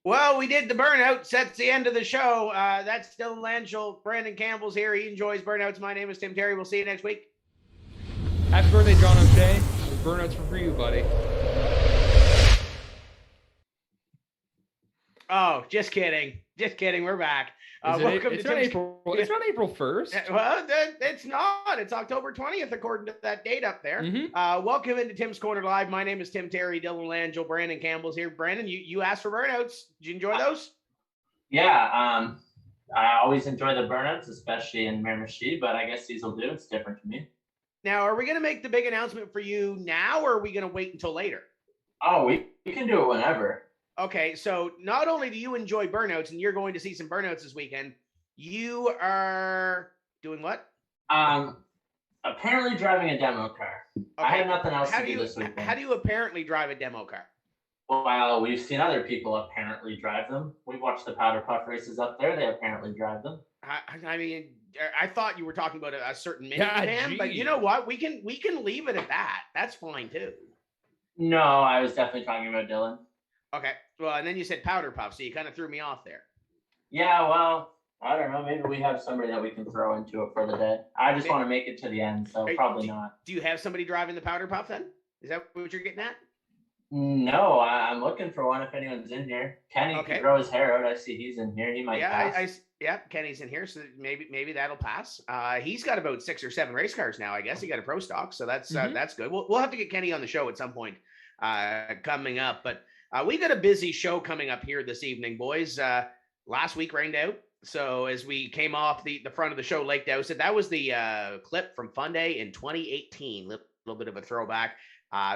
Well, we did the burnouts. That's the end of the show. That's Dylan Langell. Brandon Campbell's here. He enjoys burnouts. My name is Tim Terry. We'll see you next week. Happy birthday, John O'Shea. Burnouts for you, buddy. Oh, just kidding. Just kidding. We're back. It's not April 1st. Well, it's not. It's October 20th, according to that date up there. Mm-hmm. Welcome into Tim's Corner Live. My name is Tim Terry. Dylan Langell, Brandon Campbell's here. Brandon, you asked for burnouts. Did you enjoy those? Yeah. I always enjoy the burnouts, especially in Miramichi, but I guess these will do. It's different to me. Now, are we going to make the big announcement for you now, or are we going to wait until later? Oh, we can do it whenever. Okay, so not only do you enjoy burnouts, and you're going to see some burnouts this weekend, you are doing what? Apparently driving a demo car. Okay. I had nothing else to do this weekend. How do you apparently drive a demo car? Well, we've seen other people apparently drive them. We've watched the powder puff races up there. They apparently drive them. I mean, I thought you were talking about a certain minivan, but you know what? We can leave it at that. That's fine too. No, I was definitely talking about Dylan. Okay. Well, and then you said powder puff, so you kind of threw me off there. Yeah, well, I don't know. Maybe we have somebody that we can throw into it for the day. I just want to make it to the end, so probably not. Do you have somebody driving the powder puff then? Is that what you're getting at? No, I'm looking for one if anyone's in here. Kenny can grow his hair out. I see he's in here. He might pass. Yeah, Kenny's in here, so maybe that'll pass. He's got about 6 or 7 race cars now, I guess. He got a pro stock, so that's good. We'll have to get Kenny on the show at some point coming up, but we got a busy show coming up here this evening, boys. Last week rained out, so as we came off the front of the show, Lake Dowsett, that was the clip from Fun Day in 2018. Little bit of a throwback.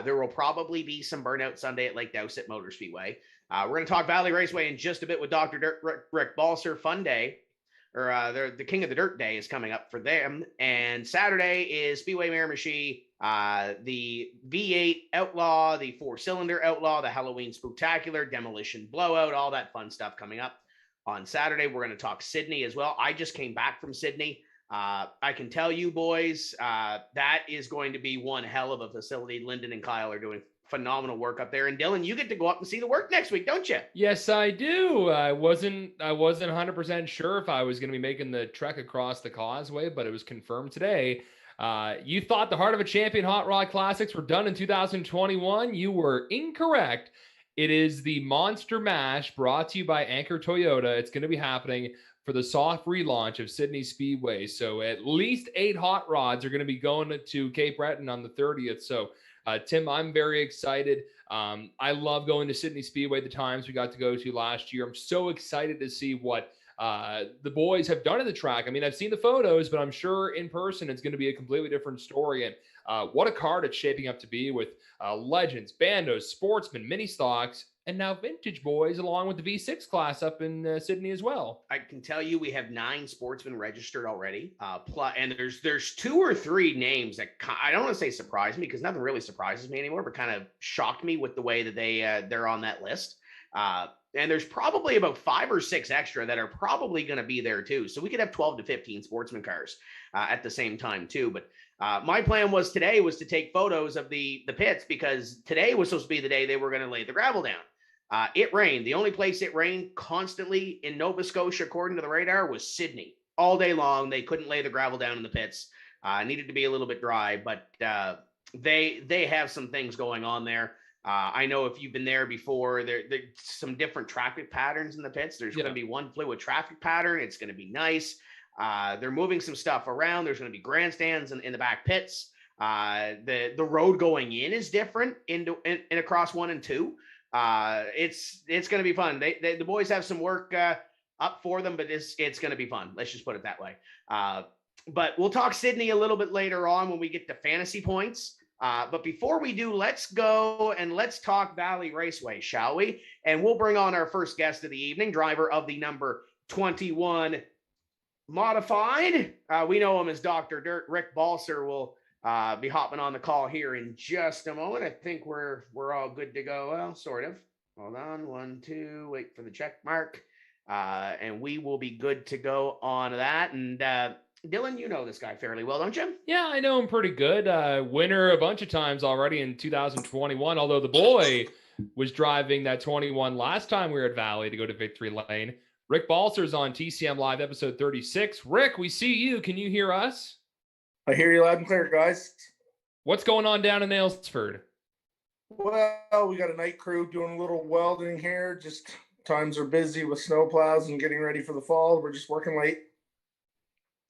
There will probably be some burnout Sunday at Lake Dowsett Motor Speedway. We're going to talk Valley Raceway in just a bit with Dr. Rick Balser. Fun Day, or the King of the Dirt Day is coming up for them. And Saturday is Speedway Miramichi, the V8 Outlaw, the 4-cylinder Outlaw, the Halloween Spooktacular, Demolition Blowout, all that fun stuff coming up. On Saturday, we're going to talk Sydney as well. I just came back from Sydney. I can tell you, boys, that is going to be one hell of a facility. Lyndon and Kyle are doing phenomenal work up there. And Dylan, you get to go up and see the work next week, don't you? Yes, I do. I wasn't 100% sure if I was going to be making the trek across the causeway, but it was confirmed today. You thought the Heart of a Champion Hot Rod Classics were done in 2021. You were incorrect. It is the Monster Mash brought to you by Anchor Toyota. It's going to be happening for the soft relaunch of Sydney Speedway. So at least 8 hot rods are going to be going to Cape Breton on the 30th. So Tim, I'm very excited. I love going to Sydney Speedway, the times we got to go to last year. I'm so excited to see what the boys have done at the track. I mean, I've seen the photos, but I'm sure in person it's going to be a completely different story. And what a card it's shaping up to be with legends, bandos, sportsmen, mini stocks, and now vintage boys, along with the V6 class up in Sydney as well. I can tell you we have 9 sportsmen registered already. And there's 2 or 3 names that I don't want to say surprised me, because nothing really surprises me anymore, but kind of shocked me with the way that they're on that list. And there's probably about 5 or 6 extra that are probably going to be there too. So we could have 12 to 15 sportsman cars at the same time too. But my plan was today was to take photos of the pits, because today was supposed to be the day they were going to lay the gravel down. It rained. The only place it rained constantly in Nova Scotia, according to the radar, was Sydney. All day long, they couldn't lay the gravel down in the pits. Needed to be a little bit dry, but they have some things going on there. I know if you've been there before, there's some different traffic patterns in the pits. There's going to be one fluid traffic pattern. It's going to be nice. They're moving some stuff around. There's going to be grandstands in the back pits. The road going in is different in across 1 and 2. It's going to be fun. The boys have some work up for them, but it's going to be fun. Let's just put it that way. But we'll talk Sydney a little bit later on when we get to fantasy points. But before we do, let's go and let's talk Valley Raceway, shall we? And we'll bring on our first guest of the evening, driver of the number 21 modified. We know him as Dr. Dirt. Rick Balser will be hopping on the call here in just a moment. I think we're all good to go. Well, sort of. Hold on. 1, 2. Wait for the check mark. And we will be good to go on that. And Dylan, you know this guy fairly well, don't you? Yeah, I know him pretty good. Winner a bunch of times already in 2021, although the boy was driving that 21 last time we were at Valley to go to Victory Lane. Rick Balser's on TCM Live episode 36. Rick, we see you. Can you hear us? I hear you loud and clear, guys. What's going on down in Aylesford? Well, we got a night crew doing a little welding here. Just times are busy with snowplows and getting ready for the fall. We're just working late.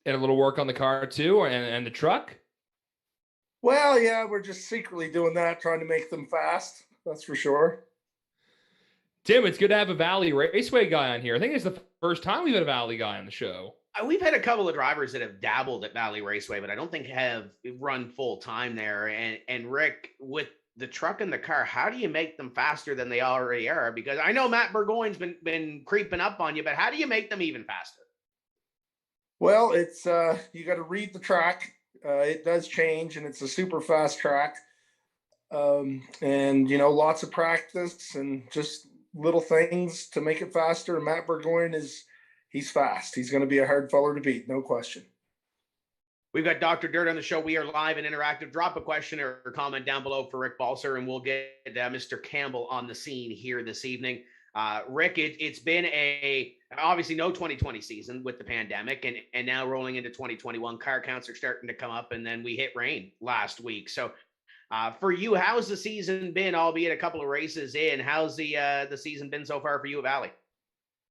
And a little work on the car too, and the truck? Well, yeah, we're just secretly doing that, trying to make them fast. That's for sure. Tim, it's good to have a Valley Raceway guy on here. I think it's the first time we've had a Valley guy on the show. We've had a couple of drivers that have dabbled at Valley Raceway, but I don't think have run full time there. And Rick, with the truck and the car, how do you make them faster than they already are? Because I know Matt Burgoyne's been creeping up on you, but how do you make them even faster? Well, it's you got to read the track. It does change, and it's a super fast track. And lots of practice and just little things to make it faster. And Matt Burgoyne he's fast. He's going to be a hard feller to beat, no question. We've got Dr. Dirt on the show. We are live and interactive. Drop a question or comment down below for Rick Balser, and we'll get Mr. Campbell on the scene here this evening. Rick, it's been obviously no 2020 season with the pandemic, and now rolling into 2021. Car counts are starting to come up, and then we hit rain last week. So for you, how's the season been, albeit a couple of races in? How's the season been so far for you at Valley?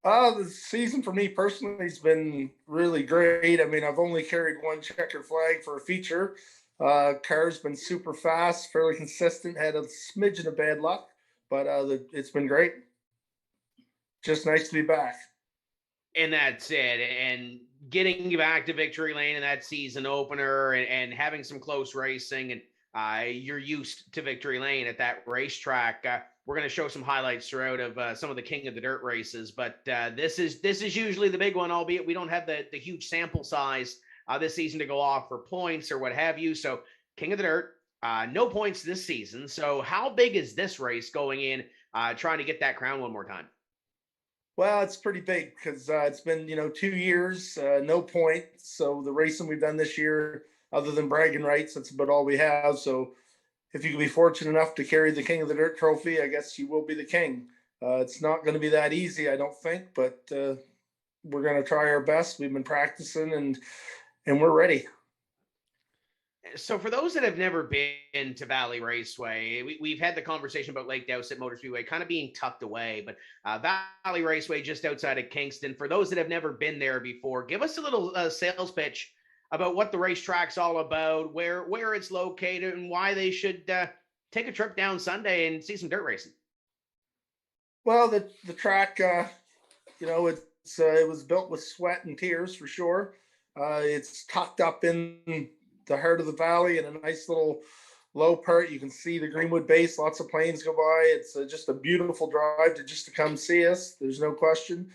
The season for me personally has been really great. I mean, I've only carried one checkered flag for a feature. Car's been super fast, fairly consistent, had a smidgen of bad luck, but it's been great. Just nice to be back. And that's it. And getting you back to Victory Lane in that season opener and having some close racing, and you're used to Victory Lane at that racetrack. We're going to show some highlights throughout of some of the King of the Dirt races, but this is usually the big one, albeit we don't have the huge sample size this season to go off for points or what have you. So King of the Dirt, no points this season. So how big is this race going in, trying to get that crown one more time? Well, it's pretty big because it's been 2 years, no points. So the racing we've done this year, other than bragging rights, that's about all we have. So if you can be fortunate enough to carry the King of the Dirt trophy, I guess you will be the king. It's not going to be that easy, I don't think, but we're going to try our best. We've been practicing and we're ready. So for those that have never been to Valley Raceway, we've had the conversation about Lake Dowsett Motor Speedway kind of being tucked away, but Valley Raceway just outside of Kingston. For those that have never been there before, give us a little sales pitch about what the racetrack's all about, where it's located, and why they should take a trip down Sunday and see some dirt racing. Well, the track, it was built with sweat and tears for sure. It's tucked up in the heart of the valley in a nice little low part. You can see the Greenwood base. Lots of planes go by. It's just a beautiful drive to come see us. There's no question.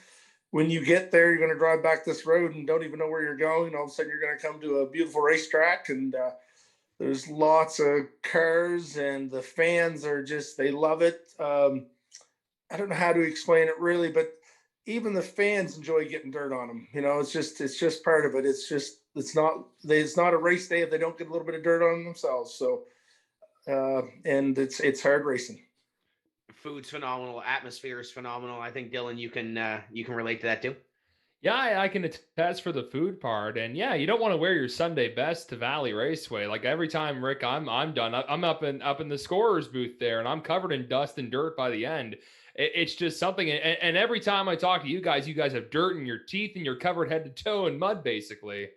When you get there, you're going to drive back this road and don't even know where you're going. All of a sudden, you're going to come to a beautiful racetrack, and there's lots of cars, and the fans are they love it. I don't know how to explain it really, but even the fans enjoy getting dirt on them. It's just part of it. It's not a race day if they don't get a little bit of dirt on themselves. So, and it's hard racing. Food's phenomenal. Atmosphere is phenomenal. I think Dylan, you can relate to that too. Yeah, I can attest for the food part. And yeah, you don't want to wear your Sunday best to Valley Raceway. Like every time, Rick, I'm done. I'm up in the scorer's booth there, and I'm covered in dust and dirt by the end. It's just something. And every time I talk to you guys have dirt in your teeth and you're covered head to toe in mud, basically.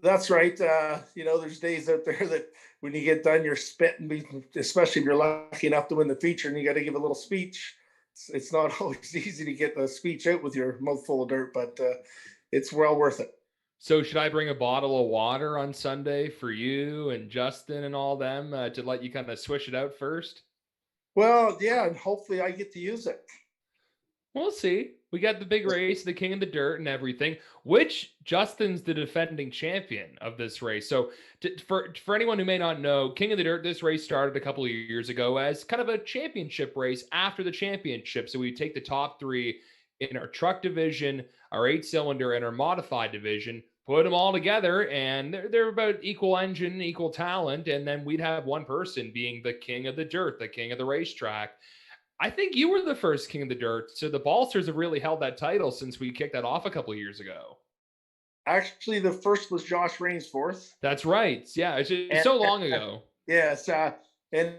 That's right. There's days out there that when you get done, you're spitting, especially if you're lucky enough to win the feature and you got to give a little speech. It's not always easy to get the speech out with your mouth full of dirt, but it's well worth it. So should I bring a bottle of water on Sunday for you and Justin and all them to let you kind of swish it out first? Well, yeah, and hopefully I get to use it. We'll see. We got the big race, the King of the Dirt and everything, which Justin's the defending champion of this race. So for anyone who may not know, King of the Dirt, this race started a couple of years ago as kind of a championship race after the championship. So we take the top three in our truck division, our 8-cylinder, and our modified division, put them all together, and they're about equal engine, equal talent, and then we'd have one person being the King of the Dirt, the King of the Racetrack. I think you were the first King of the Dirt. So the Balsers have really held that title since we kicked that off a couple of years ago. Actually, the first was Josh Rainsforth. That's right. Yeah, it's so long ago. Yes, and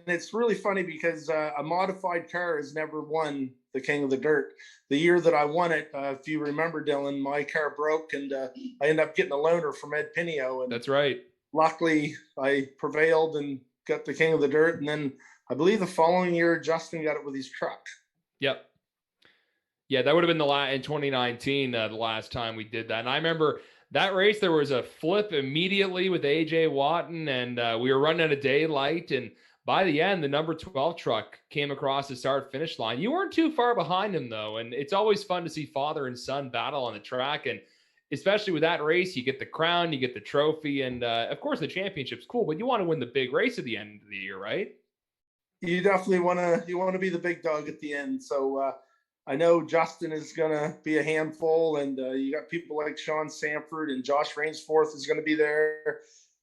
it's really funny because a modified car has never won the King of the Dirt. The year that I won it, if you remember, Dylan, my car broke and I ended up getting a loaner from Ed Pinio. And that's right. Luckily, I prevailed and got the King of the Dirt, and then I believe the following year, Justin got it with his truck. Yep. Yeah, that would have been in 2019, the last time we did that. And I remember that race, there was a flip immediately with AJ Watton, and we were running at a daylight. And by the end, the number 12 truck came across the start-finish line. You weren't too far behind him, though. And it's always fun to see father and son battle on the track. And especially with that race, you get the crown, you get the trophy. And, of course, the championship's cool, but you want to win the big race at the end of the year, right? You definitely want to be the big dog at the end. So I know Justin is going to be a handful, and you got people like Sean Sanford and Josh Rainsforth is going to be there.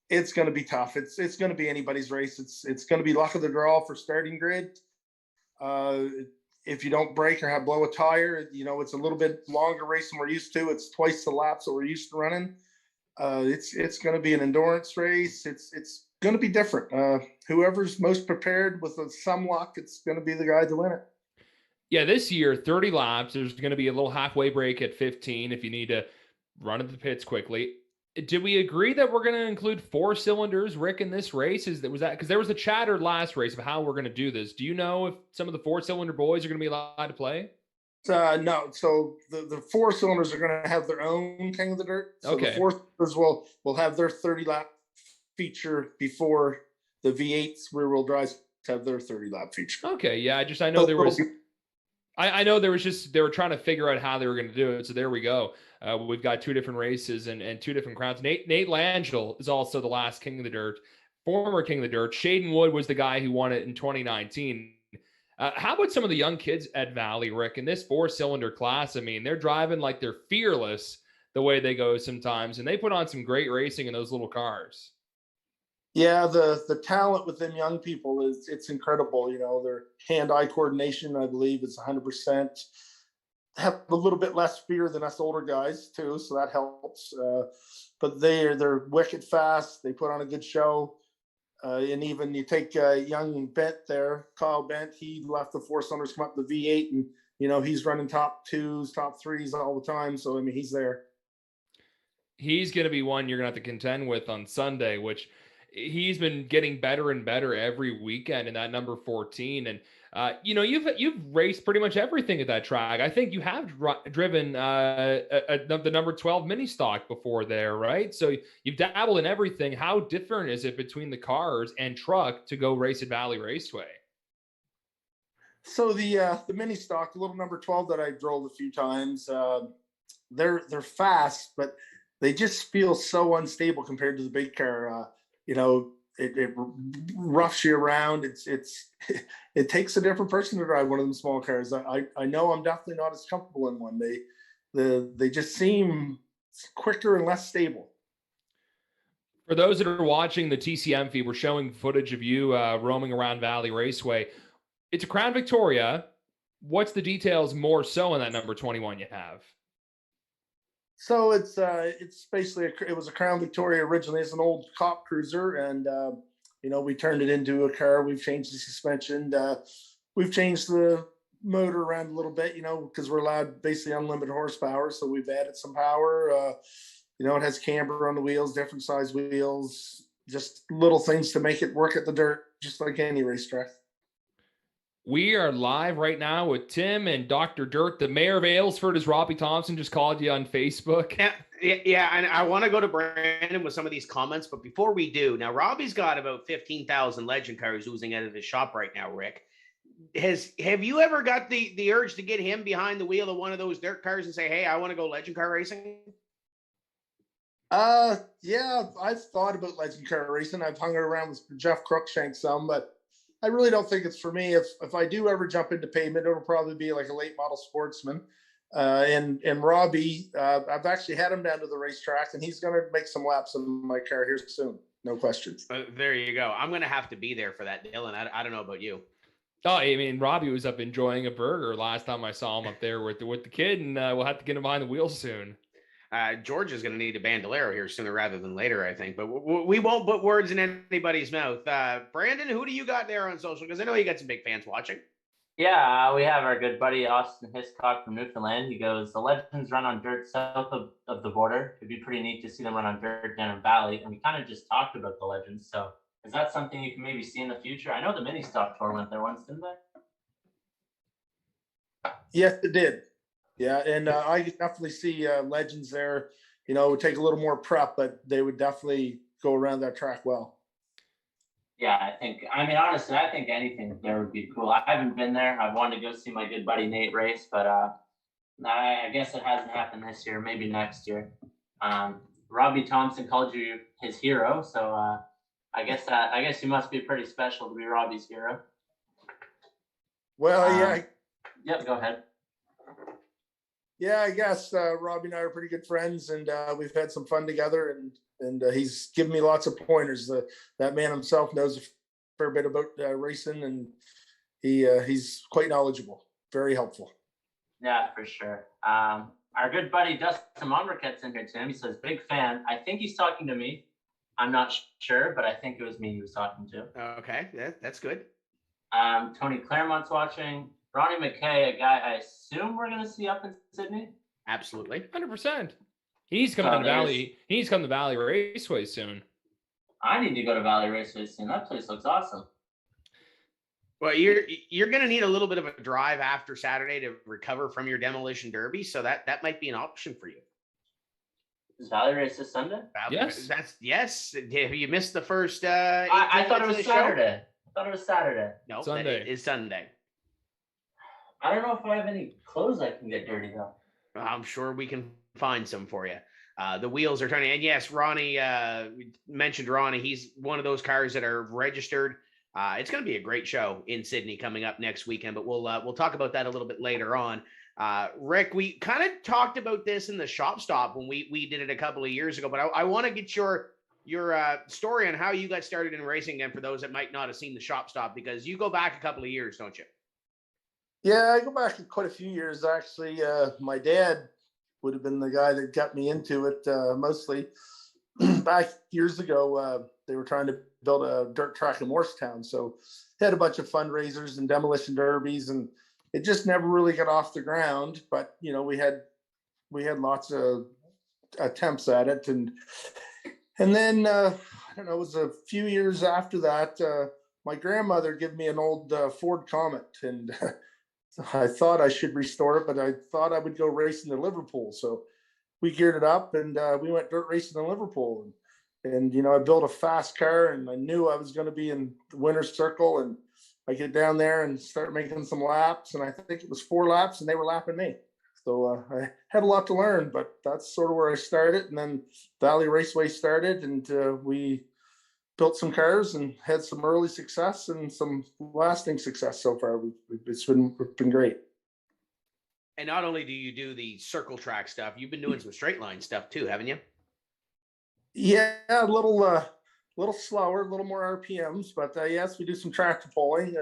It's going to be tough. It's going to be anybody's race. It's going to be luck of the draw for starting grid. If you don't break or blow a tire, it's a little bit longer race than we're used to. It's twice the laps that we're used to running. It's going to be an endurance race. It's going to be different. Whoever's most prepared with some luck, it's going to be the guy to win it. Yeah, this year, 30 laps. There's going to be a little halfway break at 15 if you need to run at the pits quickly. Did we agree that we're going to include 4 cylinders, Rick, in this race? Because there was a chatter last race of how we're going to do this. Do you know if some of the 4-cylinder boys are going to be allowed to play? No. So the 4 cylinders are going to have their own King of the Dirt. So okay. The 4 cylinders will have their 30 lap feature before the V8s rear wheel drives have their 30 lap feature. Okay. Yeah. I know I know they were trying to figure out how they were going to do it. So there we go. We've got 2 different races and 2 different crowns. Nate Langell is also the last King of the Dirt, former King of the Dirt. Shaden Wood was the guy who won it in 2019. How about some of the young kids at Valley, Rick, in this 4-cylinder class? I mean, they're driving like they're fearless the way they go sometimes, and they put on some great racing in those little cars. Yeah, the talent with them young people it's incredible. You know, their hand-eye coordination, I believe, is 100%. Have a little bit less fear than us older guys too, so that helps. But they're wicked fast. They put on a good show. And even you take young Bent there, Kyle Bent, he left the 4-cylinders, come up the V8, and you know he's running top 2s, top 3s all the time. So I mean, he's there. He's going to be one you're going to have to contend with on Sunday, which he's been getting better and better every weekend in that number 14. And you know, you've raced pretty much everything at that track. I think you have driven the number 12 mini stock before there, right? So you've dabbled in everything. How different is it between the cars and truck to go race at Valley Raceway? So the mini stock, the little number 12 that I drove a few times, they're fast, but they just feel so unstable compared to the big car. You know, it roughs you around. It takes a different person to drive one of them small cars. I know I'm definitely not as comfortable in one. They just seem quicker and less stable. For those that are watching the TCM feed, we're showing footage of you roaming around Valley Raceway. It's a Crown Victoria. What's the details more so in that number 21 you have? So it's basically it was a Crown Victoria originally. It's an old cop cruiser, and you know, we turned it into a car. We've changed the suspension. We've changed the motor around a little bit, you know, because we're allowed basically unlimited horsepower. So we've added some power. You know, it has camber on the wheels, different size wheels, just little things to make it work at the dirt, just like any racetrack. We are live right now with Tim and Dr. Dirt. The mayor of Aylesford, as Robbie Thompson just called you on Facebook. Yeah, and I want to go to Brandon with some of these comments, but before we do, now Robbie's got about 15,000 legend cars oozing out of his shop right now, Rick. Have you ever got the urge to get him behind the wheel of one of those dirt cars and say, hey, I want to go legend car racing? Yeah, I've thought about legend car racing. I've hung around with Jeff Cruikshank some, but I really don't think it's for me. If I do ever jump into pavement, it'll probably be like a late model sportsman. And Robbie, I've actually had him down to the racetrack, and he's going to make some laps in my car here soon. No questions. There you go. I'm going to have to be there for that, Dylan. I don't know about you. Oh, I mean, Robbie was up enjoying a burger last time I saw him up there with the kid, and we'll have to get him behind the wheel soon. George is going to need a bandolero here sooner rather than later, I think. But we won't put words in anybody's mouth. Brandon, who do you got there on social? Because I know you got some big fans watching. Yeah, we have our good buddy Austin Hiscock from Newfoundland. He goes, the Legends run on dirt south of the border. It'd be pretty neat to see them run on dirt down in Valley. And we kind of just talked about the Legends. So is that something you can maybe see in the future? I know the mini stock tour went there once, didn't they? Yes, it did. Yeah, and I could definitely see Legends there. You know, it would take a little more prep, but they would definitely go around that track well. Yeah, honestly, I think anything there would be cool. I haven't been there. I've wanted to go see my good buddy Nate race, but I guess it hasn't happened this year. Maybe next year. Robbie Thompson called you his hero, so I guess you must be pretty special to be Robbie's hero. Well, yeah. Yep, go ahead. Yeah, I guess Robbie and I are pretty good friends, and we've had some fun together, and he's given me lots of pointers. That man himself knows a fair bit about racing, and he's quite knowledgeable, very helpful. Yeah, for sure. Our good buddy Dustin Monriquette's in here, Tim. He says, big fan. I think he's talking to me. I'm not sure, but I think it was me he was talking to. Okay, that's good. Tony Claremont's watching. Ronnie McKay, a guy I assume we're going to see up in Sydney. Absolutely. 100%. He needs to come to Valley. He needs to come to Valley Raceway soon. I need to go to Valley Raceway soon. That place looks awesome. Well, you're going to need a little bit of a drive after Saturday to recover from your demolition derby, so that might be an option for you. Is Valley Race this Sunday? Yes. Yes. Have you missed the first? I thought it was Saturday. I thought it was Saturday. No, Sunday. It is Sunday. I don't know if I have any clothes I can get dirty though. I'm sure we can find some for you. The wheels are turning. And yes, Ronnie mentioned Ronnie. He's one of those cars that are registered It's going to be a great show in Sydney coming up next weekend, but we'll talk about that a little bit later on. Rick, we kind of talked about this in the shop stop when we did it a couple of years ago, but I want to get your story on how you got started in racing again for those that might not have seen the shop stop, because you go back a couple of years, don't you? Yeah, I go back quite a few years, actually. My dad would have been the guy that got me into it mostly. Back years ago, they were trying to build a dirt track in Morristown. So they had a bunch of fundraisers and demolition derbies, and it just never really got off the ground. But, you know, we had lots of attempts at it. And then, I don't know, it was a few years after that, my grandmother gave me an old Ford Comet, and I thought I should restore it, but I thought I would go racing in Liverpool. So we geared it up, and we went dirt racing in Liverpool. And you know, I built a fast car, and I knew I was going to be in the winner's circle. And I get down there and start making some laps, and I think it was 4 laps, and they were lapping me. So I had a lot to learn, but that's sort of where I started. And then Valley Raceway started, and we built some cars and had some early success and some lasting success so far. It's been great. And not only do you do the circle track stuff, you've been doing some straight line stuff too, haven't you? Yeah, a little slower, a little more RPMs, but yes, we do some tractor pulling.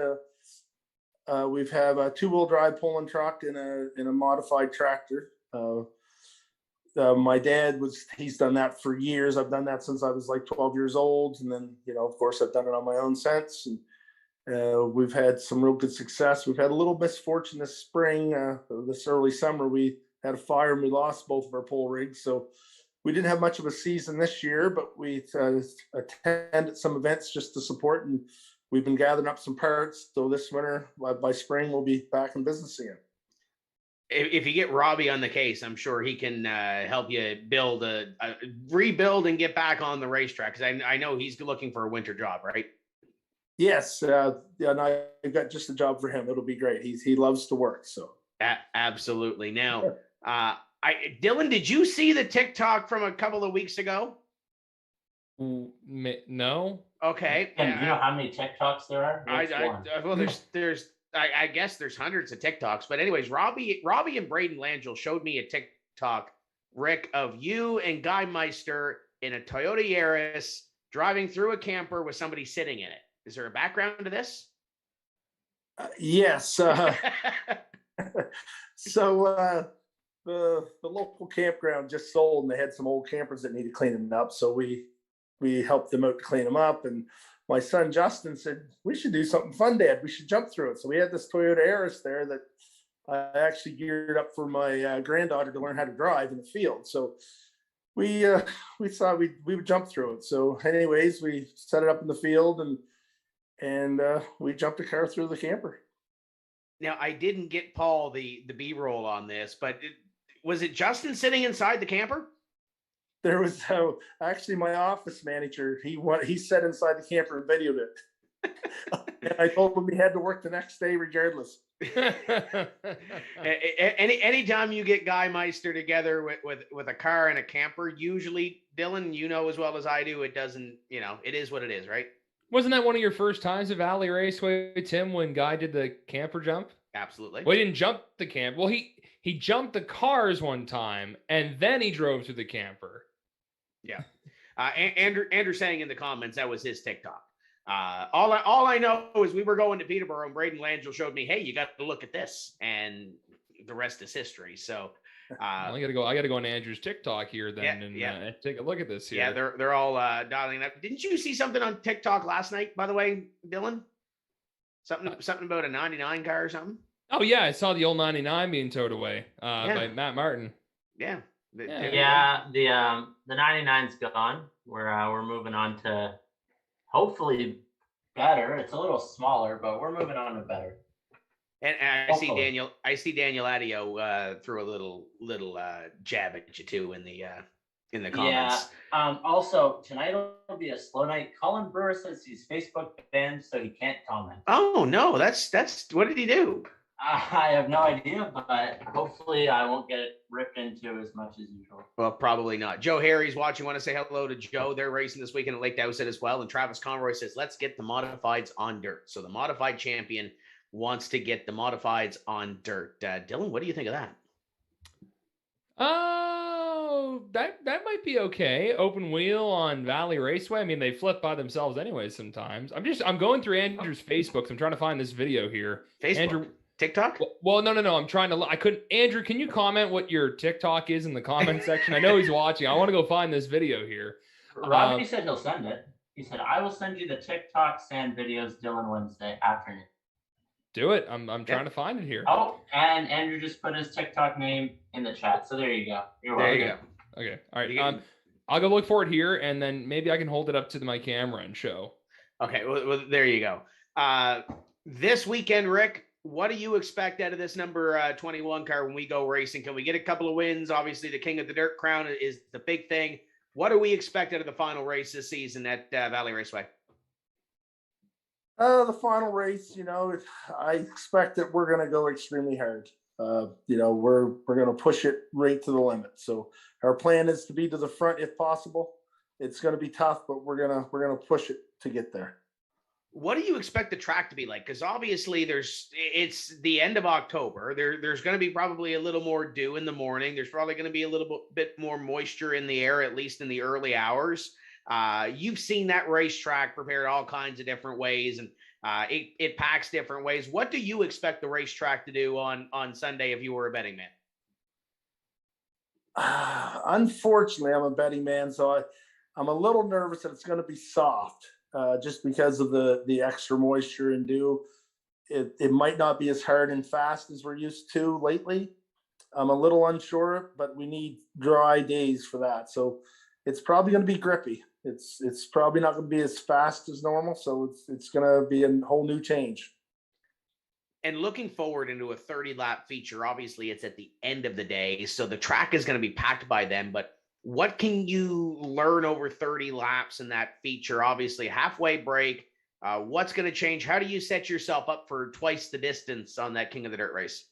We've have a 2-wheel drive pulling truck in a modified tractor. My dad he's done that for years. I've done that since I was like 12 years old. And then, you know, of course I've done it on my own since. And we've had some real good success. We've had a little misfortune this spring, this early summer. We had a fire and we lost both of our pull rigs. So we didn't have much of a season this year, but we attended some events just to support, and we've been gathering up some parts. So this winter, by spring, we'll be back in business again. If you get Robbie on the case, I'm sure he can help you build rebuild and get back on the racetrack, because I know he's looking for a winter job, right? Yes, and I've got just a job for him. It'll be great. He loves to work. So absolutely. Now, Dylan, did you see the TikTok from a couple of weeks ago? No. Okay. And you know how many TikToks there are? Well, there's I guess there's hundreds of TikToks, but anyways, Robbie and Braden Langell showed me a TikTok, Rick, of you and Guy Meister in a Toyota Yaris driving through a camper with somebody sitting in it. Is there a background to this? Yes. So the local campground just sold, and they had some old campers that needed cleaning up. So we helped them out to clean them up. And my son Justin said, "We should do something fun, Dad. We should jump through it." So we had this Toyota Yaris there that I actually geared up for my granddaughter to learn how to drive in the field. So we thought we would jump through it. So anyways, we set it up in the field, and we jumped the car through the camper. Now, I didn't get Paul the B-roll on this, but was it Justin sitting inside the camper? There was actually my office manager. He sat inside the camper and videoed it. And I told him he had to work the next day regardless. Anytime you get Guy Meister together with a car and a camper, usually, Dylan, you know as well as I do, it doesn't, it is what it is, right? Wasn't that one of your first times at Valley Raceway, Tim, when Guy did the camper jump? Absolutely. Well, he didn't jump the camp. Well, he jumped the cars one time, and then he drove through the camper. Yeah. Andrew saying in the comments that was his TikTok. All I know is we were going to Peterborough, and Braden Langell showed me, hey, you got to look at this, and the rest is history. So I gotta go on Andrew's TikTok here then and take a look at this here. Yeah, they're all dialing up. Didn't you see something on TikTok last night, by the way, Dylan? Something about a 99 car or something? Oh yeah, I saw the old 99 being towed away by Matt Martin. Yeah. The 99's gone. We're moving on to hopefully better. It's a little smaller, but we're moving on to better. And I see Daniel Adio threw a little jab at you too in the comments. Yeah. Also tonight will be a slow night. Colin Brewer says he's Facebook banned, so he can't comment. Oh no, that's what did he do? I have no idea, but hopefully I won't get ripped into as much as usual. Well, probably not. Joe Harry's watching. Want to say hello to Joe. They're racing this weekend at Lake Dowsett as well. And Travis Conroy says, let's get the modifieds on dirt. So the modified champion wants to get the modifieds on dirt. Dylan, what do you think of that? Oh, that might be okay. Open wheel on Valley Raceway. I mean, they flip by themselves anyway sometimes. I'm going through Andrew's Facebook. I'm trying to find this video here. Facebook? Andrew, TikTok? Well, no. I'm trying to. I couldn't. Andrew, can you comment what your TikTok is in the comment section? I know he's watching. I want to go find this video here. Robbie said he'll send it. He said, I will send you the TikTok sand videos, Dylan, Wednesday afternoon. Do it. I'm trying to find it here. Oh, and Andrew just put his TikTok name in the chat. So there you go. There you go. Okay. All right. I'll go look for it here, and then maybe I can hold it up to my camera and show. Okay. Well, there you go. This weekend, Rick, what do you expect out of this number 21 car when we go racing? Can we get a couple of wins? Obviously, the King of the Dirt crown is the big thing. What do we expect out of the final race this season at Valley Raceway? The final race, I expect that we're going to go extremely hard. We're going to push it right to the limit. So our plan is to be to the front if possible. It's going to be tough, but we're going to push it to get there. What do you expect the track to be like? Because obviously it's the end of October. There's going to be probably a little more dew in the morning. There's probably going to be a little bit more moisture in the air, at least in the early hours. You've seen that racetrack prepared all kinds of different ways, and it packs different ways. What do you expect the racetrack to do on Sunday if you were a betting man? Unfortunately, I'm a betting man, so I'm a little nervous that it's going to be soft, just because of the extra moisture and dew. It might not be as hard and fast as we're used to lately. I'm a little unsure, but we need dry days for that. So it's probably going to be grippy. It's probably not going to be as fast as normal. So it's going to be a whole new change. And looking forward into a 30-lap feature, obviously it's at the end of the day, so the track is going to be packed by then. But what can you learn over 30 laps in that feature? Obviously, halfway break. What's going to change? How do you set yourself up for twice the distance on that King of the Dirt race?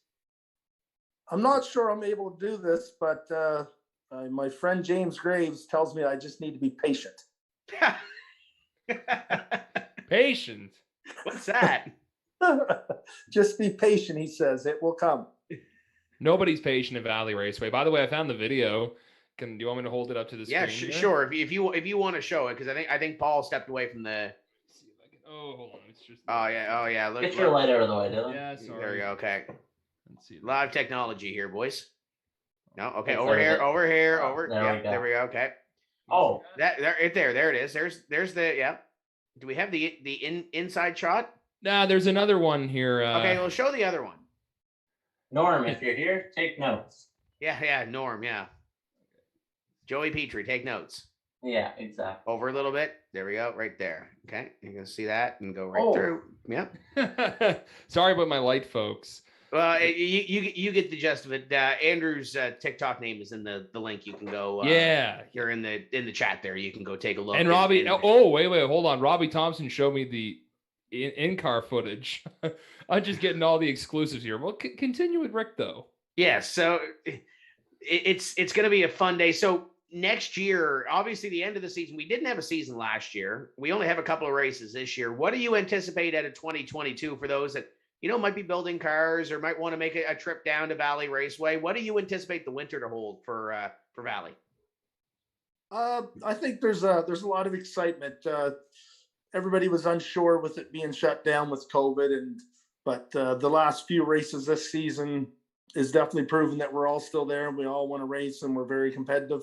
I'm not sure I'm able to do this, but my friend James Graves tells me I just need to be patient. Patient? What's that? Just be patient, he says. It will come. Nobody's patient at Valley Raceway. By the way, I found the video. Do you want me to hold it up to the screen? Yeah, sure. If you want to show it, because I think Paul stepped away from the. Let's see if I can. Oh, hold on. It's just. Oh yeah. Get your light out of the way, Dylan. Yeah, sorry. There we go. Okay. Let's see. Live technology here, boys. No, okay. It's Over here. There we go. Okay. Oh, there it is. There's the yeah. Do we have the inside shot? Nah, there's another one here. Okay, we'll show the other one. Norm, if you're here, take notes. Yeah, Norm, yeah. Joey Petrie, take notes. Yeah, exactly. Over a little bit. There we go, right there. Okay, you can see that and go right through. Yeah. Sorry about my light, folks. Well, you get the gist of it. Andrew's TikTok name is in the link. You can go. Yeah, you're in the chat there. You can go take a look. And Robbie, wait, hold on. Robbie Thompson showed me the in-car footage. I'm just getting all the exclusives here. Well, continue with Rick though. Yeah, so it's going to be a fun day. So next year, obviously the end of the season, we didn't have a season last year. We only have a couple of races this year. What do you anticipate out of 2022 for those that might be building cars or might want to make a trip down to Valley Raceway? What do you anticipate the winter to hold for Valley? I think there's a lot of excitement. Everybody was unsure with it being shut down with COVID, but the last few races this season is definitely proven that we're all still there and we all want to race and we're very competitive.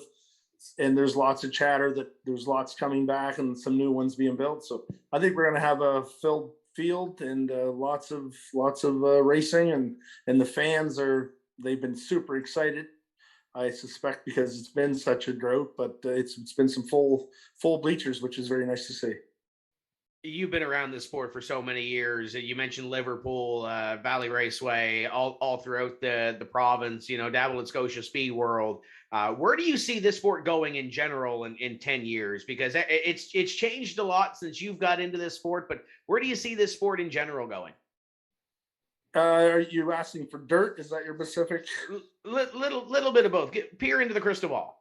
And there's lots of chatter that there's lots coming back and some new ones being built. So I think we're going to have a filled field and lots of racing and the fans they've been super excited. I suspect because it's been such a drought, but it's been some full bleachers, which is very nice to see. You've been around this sport for so many years. You mentioned Liverpool, Valley Raceway, all throughout the province, dabble in Scotia Speed World. Where do you see this sport going in general in 10 years? Because it's changed a lot since you've got into this sport, but where do you see this sport in general going? Are you asking for dirt? Is that your specific? Little bit of both. Peer into the crystal ball.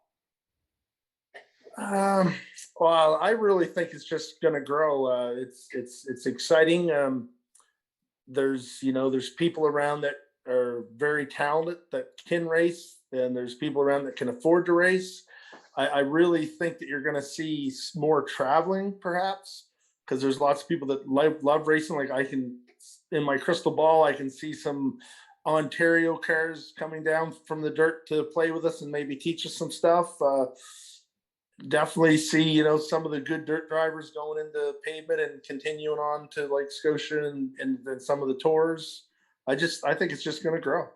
Well, I really think it's just going to grow. It's exciting. There's people around that are very talented that can race, and there's people around that can afford to race. I really think that you're going to see more traveling, perhaps, because there's lots of people that love racing. Like in my crystal ball, I can see some Ontario cars coming down from the dirt to play with us and maybe teach us some stuff. Definitely see, some of the good dirt drivers going into pavement and continuing on to like Scotia and then some of the tours. I think it's just going to grow.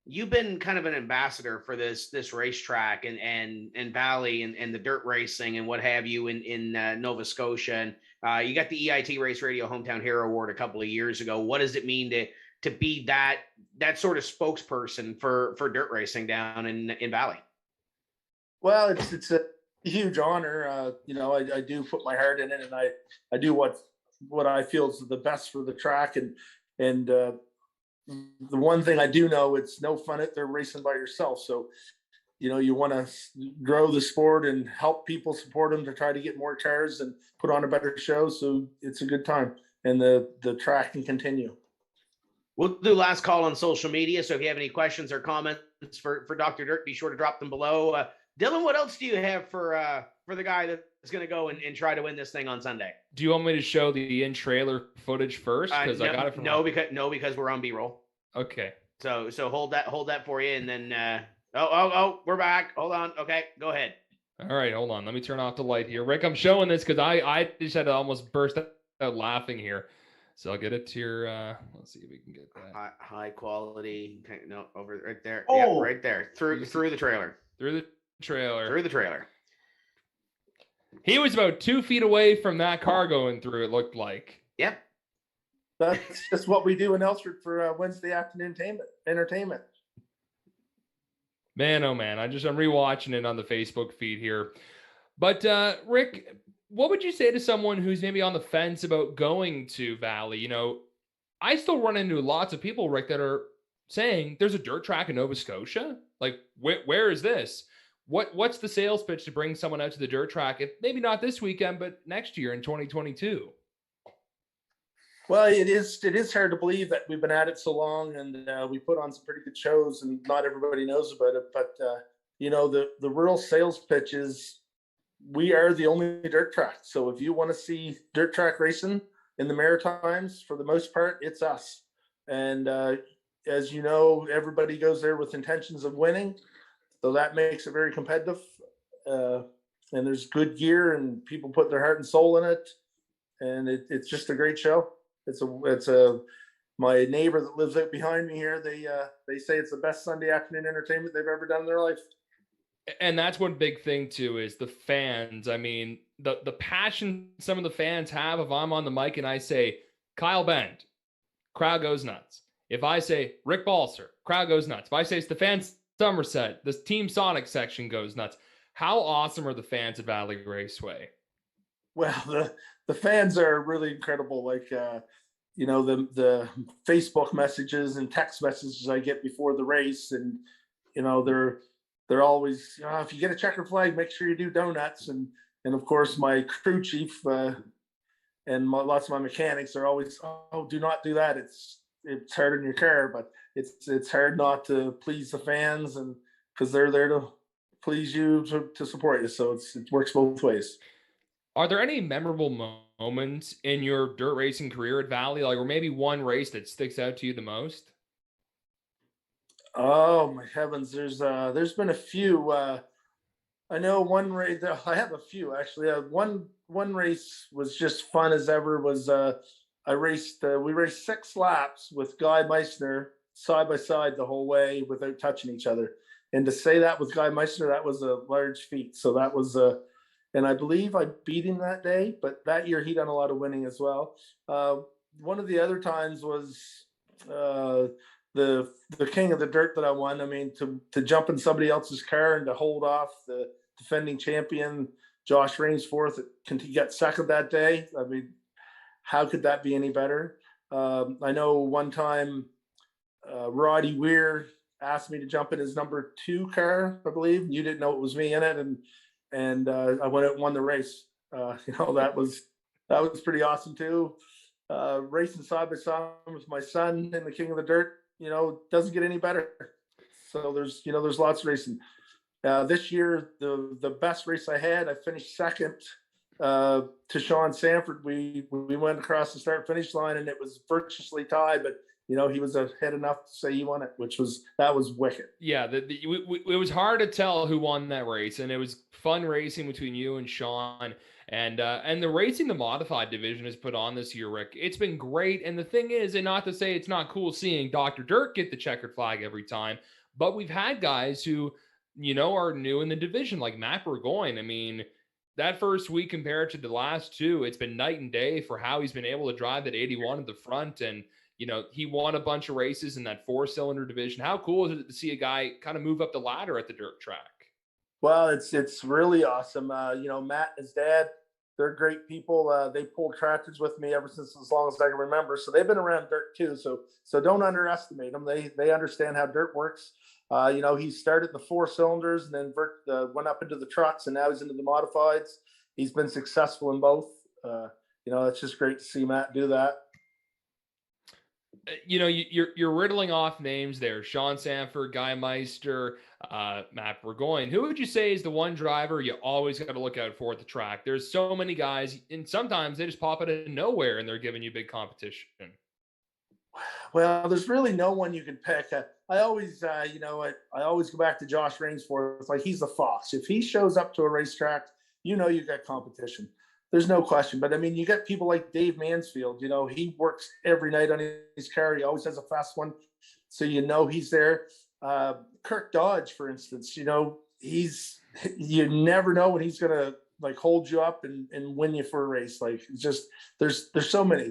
You've been kind of an ambassador for this racetrack and Valley and the dirt racing and what have you in Nova Scotia. And you got the EIT Race Radio Hometown Hero Award a couple of years ago. What does it mean to be that sort of spokesperson for dirt racing down in Valley? Well, it's a huge honor. I do put my heart in it, and I do what I feel is the best for the track. And the one thing I do know, it's no fun if they're racing by yourself. So, you want to grow the sport and help people, support them to try to get more cars and put on a better show. So it's a good time, and the track can continue. We'll do last call on social media. So if you have any questions or comments for Dr. Dirt, be sure to drop them below. Dylan, what else do you have for the guy that's going to go and try to win this thing on Sunday? Do you want me to show the in-trailer footage first? Because I got it from because we're on B-roll. Okay. So hold that for you, and then we're back. Hold on. Okay, go ahead. All right, hold on. Let me turn off the light here, Rick. I'm showing this because I just had to almost burst out laughing here. So I'll get it to your. Let's see if we can get that high quality. No, over right there. Oh, yeah, right there through the trailer. Through the trailer. He was about 2 feet away from that car going through, it looked like. Yep. That's just what we do in Elliott for Wednesday afternoon entertainment. Man, oh man, I'm rewatching it on the Facebook feed here. But Rick, what would you say to someone who's maybe on the fence about going to Valley? I still run into lots of people, Rick, that are saying there's a dirt track in Nova Scotia. Like, where is this? What's the sales pitch to bring someone out to the dirt track? If maybe not this weekend, but next year in 2022. Well, it is hard to believe that we've been at it so long, and we put on some pretty good shows, and not everybody knows about it. But the real sales pitch is we are the only dirt track. So if you want to see dirt track racing in the Maritimes, for the most part, it's us. And as you know, everybody goes there with intentions of winning. So that makes it very competitive, and there's good gear, and people put their heart and soul in it, and it's just a great show. My neighbor that lives out behind me here, they say it's the best Sunday afternoon entertainment they've ever done in their life. And that's one big thing too, is the fans. I mean, the passion some of the fans have. If I'm on the mic and I say Kyle Bend, crowd goes nuts. If I say Rick Balser, crowd goes nuts. If I say Stefan Somerset, the Team Sonic section goes nuts. How awesome are the fans at Valley Raceway? Well, the fans are really incredible. Like, the Facebook messages and text messages I get before the race, and they're always, if you get a checker flag, make sure you do donuts, and of course my crew chief and lots of my mechanics are always, do not do that. It's hard on your car, but it's hard not to please the fans, and because they're there to please you, to support you. So it works both ways. Are there any memorable moments in your dirt racing career at Valley, or maybe one race that sticks out to you the most? Oh my heavens, there's been a few. I know one race. I have a few actually. One race was just fun as ever. Was we raced 6 laps with Guy Meissner side by side the whole way without touching each other. And to say that with Guy Meissner, that was a large feat. So that was and I believe I beat him that day, but that year he done a lot of winning as well. One of the other times was the king of the dirt that I won. I mean, to jump in somebody else's car and to hold off the defending champion, Josh Rainsforth, to get second that day. I mean, how could that be any better? I know one time Roddy Weir asked me to jump in his number 2 car, I believe. You didn't know it was me in it, and I went out and won the race. That was pretty awesome too. Racing side by side with my son and the King of the Dirt, doesn't get any better. So there's lots of racing. This year, the best race I had, I finished second to Sean Sanford. We went across the start finish line, and it was virtually tied, but he was ahead enough to say he won it, that was wicked. Yeah, it was hard to tell who won that race, and it was fun racing between you and Sean. And the racing the modified division has put on this year, Rick, it's been great. And the thing is, and not to say it's not cool seeing Dr. Dirt get the checkered flag every time, but we've had guys who, are new in the division, like Matt Burgoyne. I mean, that first week compared to the last two, it's been night and day for how he's been able to drive that 81 at the front. And, he won a bunch of races in that 4-cylinder division. How cool is it to see a guy kind of move up the ladder at the dirt track? Well, it's really awesome. Matt and his dad, they're great people. They pulled tractors with me ever since as long as I can remember. So they've been around dirt too. So don't underestimate them. They understand how dirt works. He started the 4 cylinders and then went up into the trucks, and now he's into the modifieds. He's been successful in both. It's just great to see Matt do that. You're riddling off names there: Sean Sanford, Guy Meister, Matt Burgoyne. Who would you say is the one driver you always got to look out for at the track? There's so many guys, and sometimes they just pop out of nowhere and they're giving you big competition. Well, there's really no one you can pick. I always, I always go back to Josh Rainsford. It's like he's the fox. If he shows up to a racetrack, you got competition. There's no question. But I mean, you got people like Dave Mansfield. He works every night on his car. He always has a fast one, so he's there. Kirk Dodge, for instance, you never know when he's gonna hold you up and win you for a race. It's just there's so many. I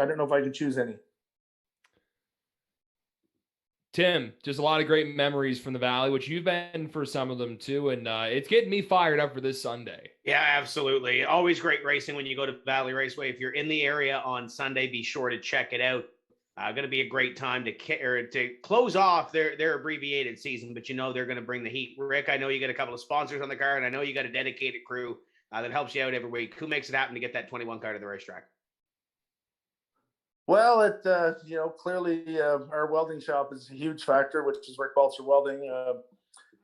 don't know if I can choose any. Tim, just a lot of great memories from the Valley, which you've been for some of them too. And it's getting me fired up for this Sunday. Yeah, absolutely. Always great racing when you go to Valley Raceway. If you're in the area on Sunday, be sure to check it out. Going to be a great time to close off their abbreviated season, but they're going to bring the heat. Rick, I know you got a couple of sponsors on the car, and I know you got a dedicated crew that helps you out every week. Who makes it happen to get that 21 car to the racetrack? Well, clearly our welding shop is a huge factor, which is Rick Balser Welding.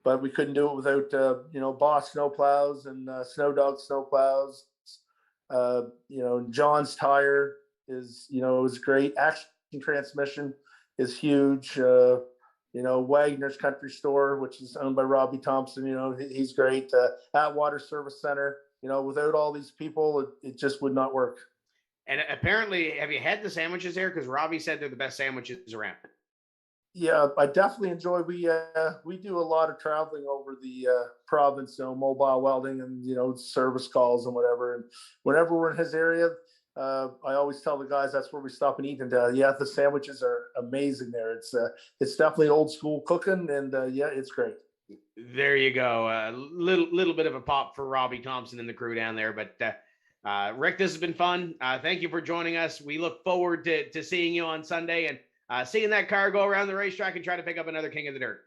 But we couldn't do it without, Boss Snowplows and Snow Dog Snowplows. John's Tire is great. Action Transmission is huge. Wagner's Country Store, which is owned by Robbie Thompson, he's great. Atwater Service Center, without all these people, it just would not work. And apparently, have you had the sandwiches there? Because Robbie said they're the best sandwiches around. Yeah, I definitely enjoy. We do a lot of traveling over the province, mobile welding and service calls and whatever. And whenever we're in his area, I always tell the guys that's where we stop and eat. And the sandwiches are amazing there. It's definitely old school cooking, and it's great. There you go. A little bit of a pop for Robbie Thompson and the crew down there, but. Rick, this has been fun. Thank you for joining us. We look forward to seeing you on Sunday and seeing that car go around the racetrack and try to pick up another King of the Dirt.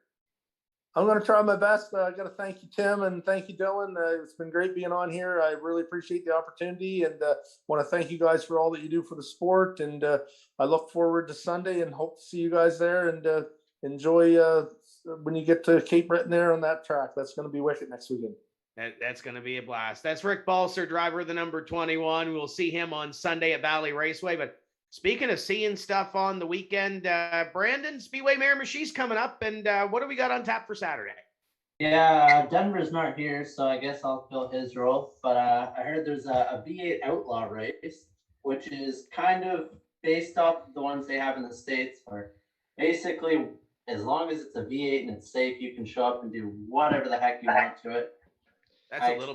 I'm going to try my best. I got to thank you, Tim, and thank you, Dylan. It's been great being on here. I really appreciate the opportunity, and want to thank you guys for all that you do for the sport. And I look forward to Sunday and hope to see you guys there, and enjoy when you get to Cape Breton there on that track. That's going to be wicked next weekend. That's going to be a blast. That's Rick Balser, driver of the number 21. We'll see him on Sunday at Valley Raceway. But speaking of seeing stuff on the weekend, Brandon, Speedway Miramichi's coming up. And what do we got on tap for Saturday? Yeah, Denver's not here, so I guess I'll fill his role. But I heard there's a V8 Outlaw race, which is kind of based off the ones they have in the States, where basically as long as it's a V8 and it's safe, you can show up and do whatever the heck you want to it. That's a little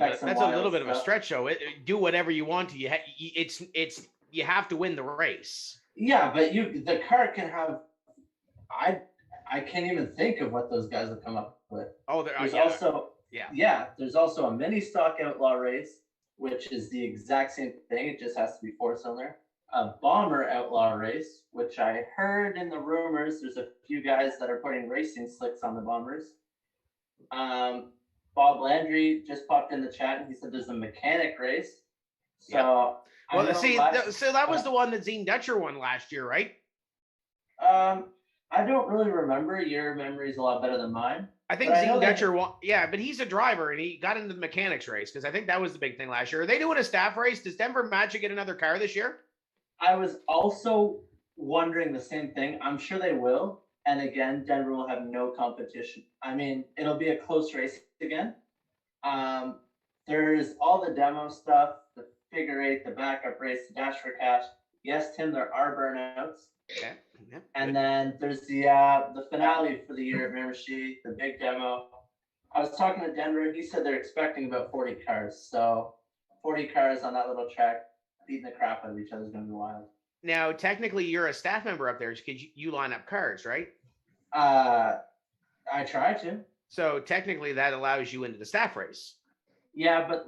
bit of a stretch, though. Do whatever you want to. You have to win the race. Yeah, but the car can have. I can't even think of what those guys have come up with. Oh, there's also a mini stock Outlaw race, which is the exact same thing. It just has to be 4-cylinder. a bomber outlaw race, which I heard in the rumors. There's a few guys that are putting racing slicks on the bombers. Bob Landry just popped in the chat and he said there's a mechanic race. So Well, so that was uh, the one that Zine Dutcher won last year, right? I don't really remember. Your memory is a lot better than mine. I think Zine Dutcher won. Yeah, but he's a driver and he got into the mechanics race because I think that was the big thing last year. Are they doing a staff race? Does Denver Magic get another car this year? I was also wondering the same thing. I'm sure they will. And again, Denver will have no competition. I mean, it'll be a close race again. There's all the demo stuff, the figure eight, the backup race, the dash for cash. Yes, Tim, there are burnouts. Okay. Yeah, and then there's the finale for the year at Miramichi, the big demo. I was talking to Denver. He said they're expecting about 40 cars. So 40 cars on that little track, beating the crap out of each other is going to be wild. Now, technically, you're a staff member up there because you line up cars, right? I try to. So technically, that allows you into the staff race. Yeah, but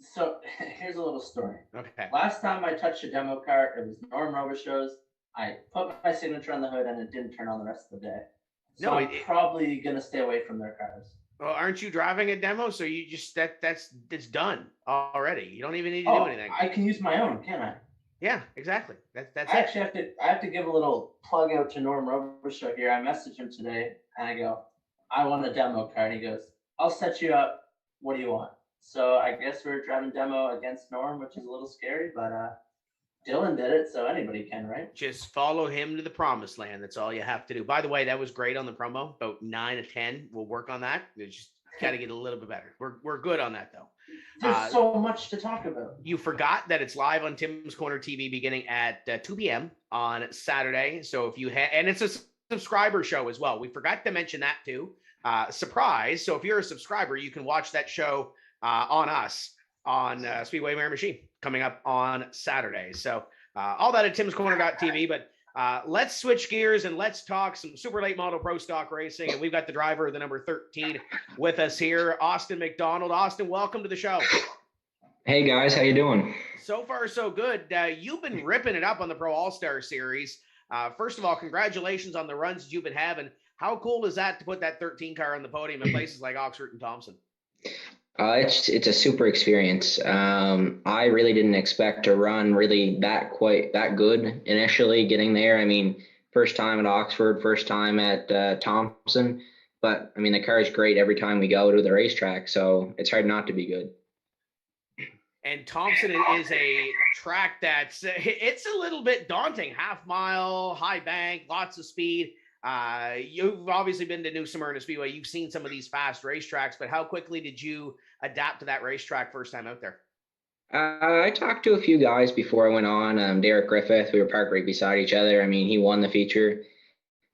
so here's a little story. Okay. Last time I touched a demo car, it was Norm Robichaux's. I put my signature on the hood and it didn't turn on the rest of the day. So I'm probably going to stay away from their cars. Well, aren't you driving a demo? So you just it's done already. You don't even need to do anything. I can use my own, can't I? Yeah, exactly. That's I actually have to give a little plug out to Norm Robichaux here. I messaged him today and I go, I want a demo car. And he goes, I'll set you up. What do you want? So I guess we're driving demo against Norm, which is a little scary, but Dylan did it, so anybody can, right? Just follow him to the promised land. That's all you have to do. By the way, that was great on the promo. About 9 of 10. We'll work on that. We just got to get a little bit better. We're good on that though. There's so much to talk about. You forgot that it's live on Tim's Corner TV beginning at 2 p.m. on Saturday. So if you and it's a subscriber show as well. We forgot to mention that too. Surprise. So if you're a subscriber, you can watch that show on us on Speedway Miramichi coming up on Saturday. So all that at timscorner.tv, but let's switch gears and let's talk some super late model pro stock racing. And we've got the driver of the number 13 with us here, Austin MacDonald. Austin, welcome to the show. Hey guys, how you doing? So far, so good. You've been ripping it up on the Pro All-Star Series. First of all, congratulations on the runs that you've been having. How cool is that to put that 13 car on the podium in places like Oxford and Thompson? It's a super experience. I really didn't expect to run really that good initially getting there. I mean, first time at Oxford, first time at Thompson, but I mean, the car is great every time we go to the racetrack, so it's hard not to be good. And Thompson is a track it's a little bit daunting. Half mile, high bank, lots of speed. You've obviously been to New Smyrna Speedway. You've seen some of these fast racetracks, but how quickly did you adapt to that racetrack first time out there? I talked to a few guys before I went on. Derek Griffith, we were parked right beside each other. I mean, he won the feature.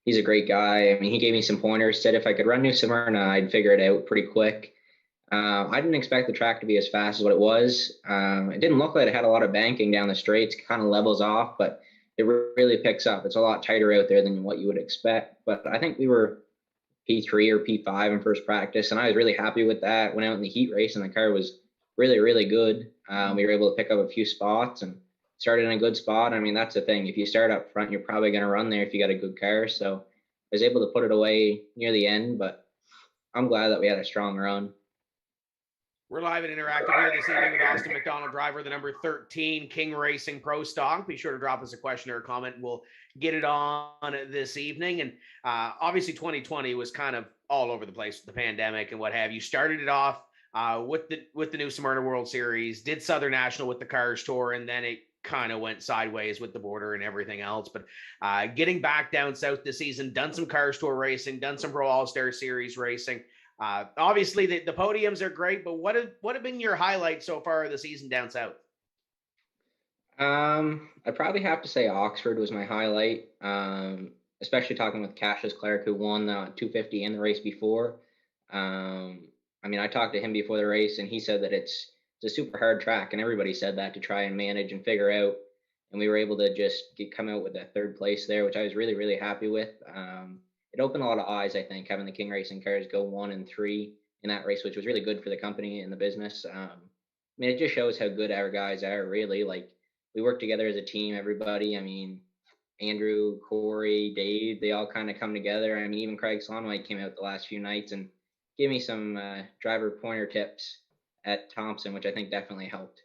He's a great guy. I mean, he gave me some pointers, said if I could run New Smyrna, I'd figure it out pretty quick. I didn't expect the track to be as fast as what it was. It didn't look like it had a lot of banking down the straights, kind of levels off, but it really picks up. It's a lot tighter out there than what you would expect. But I think we were P3 or P5 in first practice, and I was really happy with that. Went out in the heat race, and the car was really, really good. We were able to pick up a few spots and started in a good spot. I mean, that's the thing. If you start up front, you're probably going to run there if you got a good car. So I was able to put it away near the end, but I'm glad that we had a strong run. We're live and interactive here this evening with Austin MacDonald, driver of the number 13 King Racing Pro Stock. Be sure to drop us a question or a comment. We'll get it on this evening. And obviously 2020 was kind of all over the place with the pandemic and what have you. Started it off with the New Smyrna World Series, did Southern National with the Cars Tour, and then it kind of went sideways with the border and everything else. But getting back down south this season, done some Cars Tour racing, done some Pro All-Star Series racing. Obviously the podiums are great, but what have been your highlights so far of the season down south? I'd probably have to say Oxford was my highlight, especially talking with Cassius Clark, who won the 250 in the race before. I mean, I talked to him before the race, and he said that it's a super hard track, and everybody said that to try and manage and figure out. And we were able to just come out with that third place there, which I was really, really happy with. It opened a lot of eyes, I think, having the King Racing cars go 1 and 3 in that race, which was really good for the company and the business. I mean, it just shows how good our guys are, really. Like, we work together as a team, everybody. I mean, Andrew, Corey, Dave, they all kind of come together. I mean, even Craig Slonwhite came out the last few nights and gave me some driver pointer tips at Thompson, which I think definitely helped.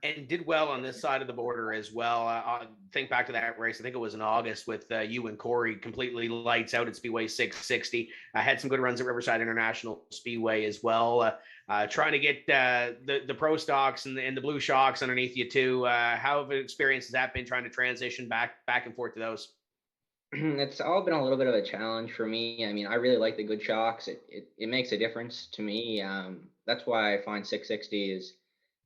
And did well on this side of the border as well. Think back to that race. I think it was in August with you and Corey, completely lights out at Speedway 660. I had some good runs at Riverside International Speedway as well. Trying to get the pro stocks and the blue shocks underneath you too. How have experience has that been, trying to transition back and forth to those? It's all been a little bit of a challenge for me. I mean, I really like the good shocks. It makes a difference to me. That's why I find 660 is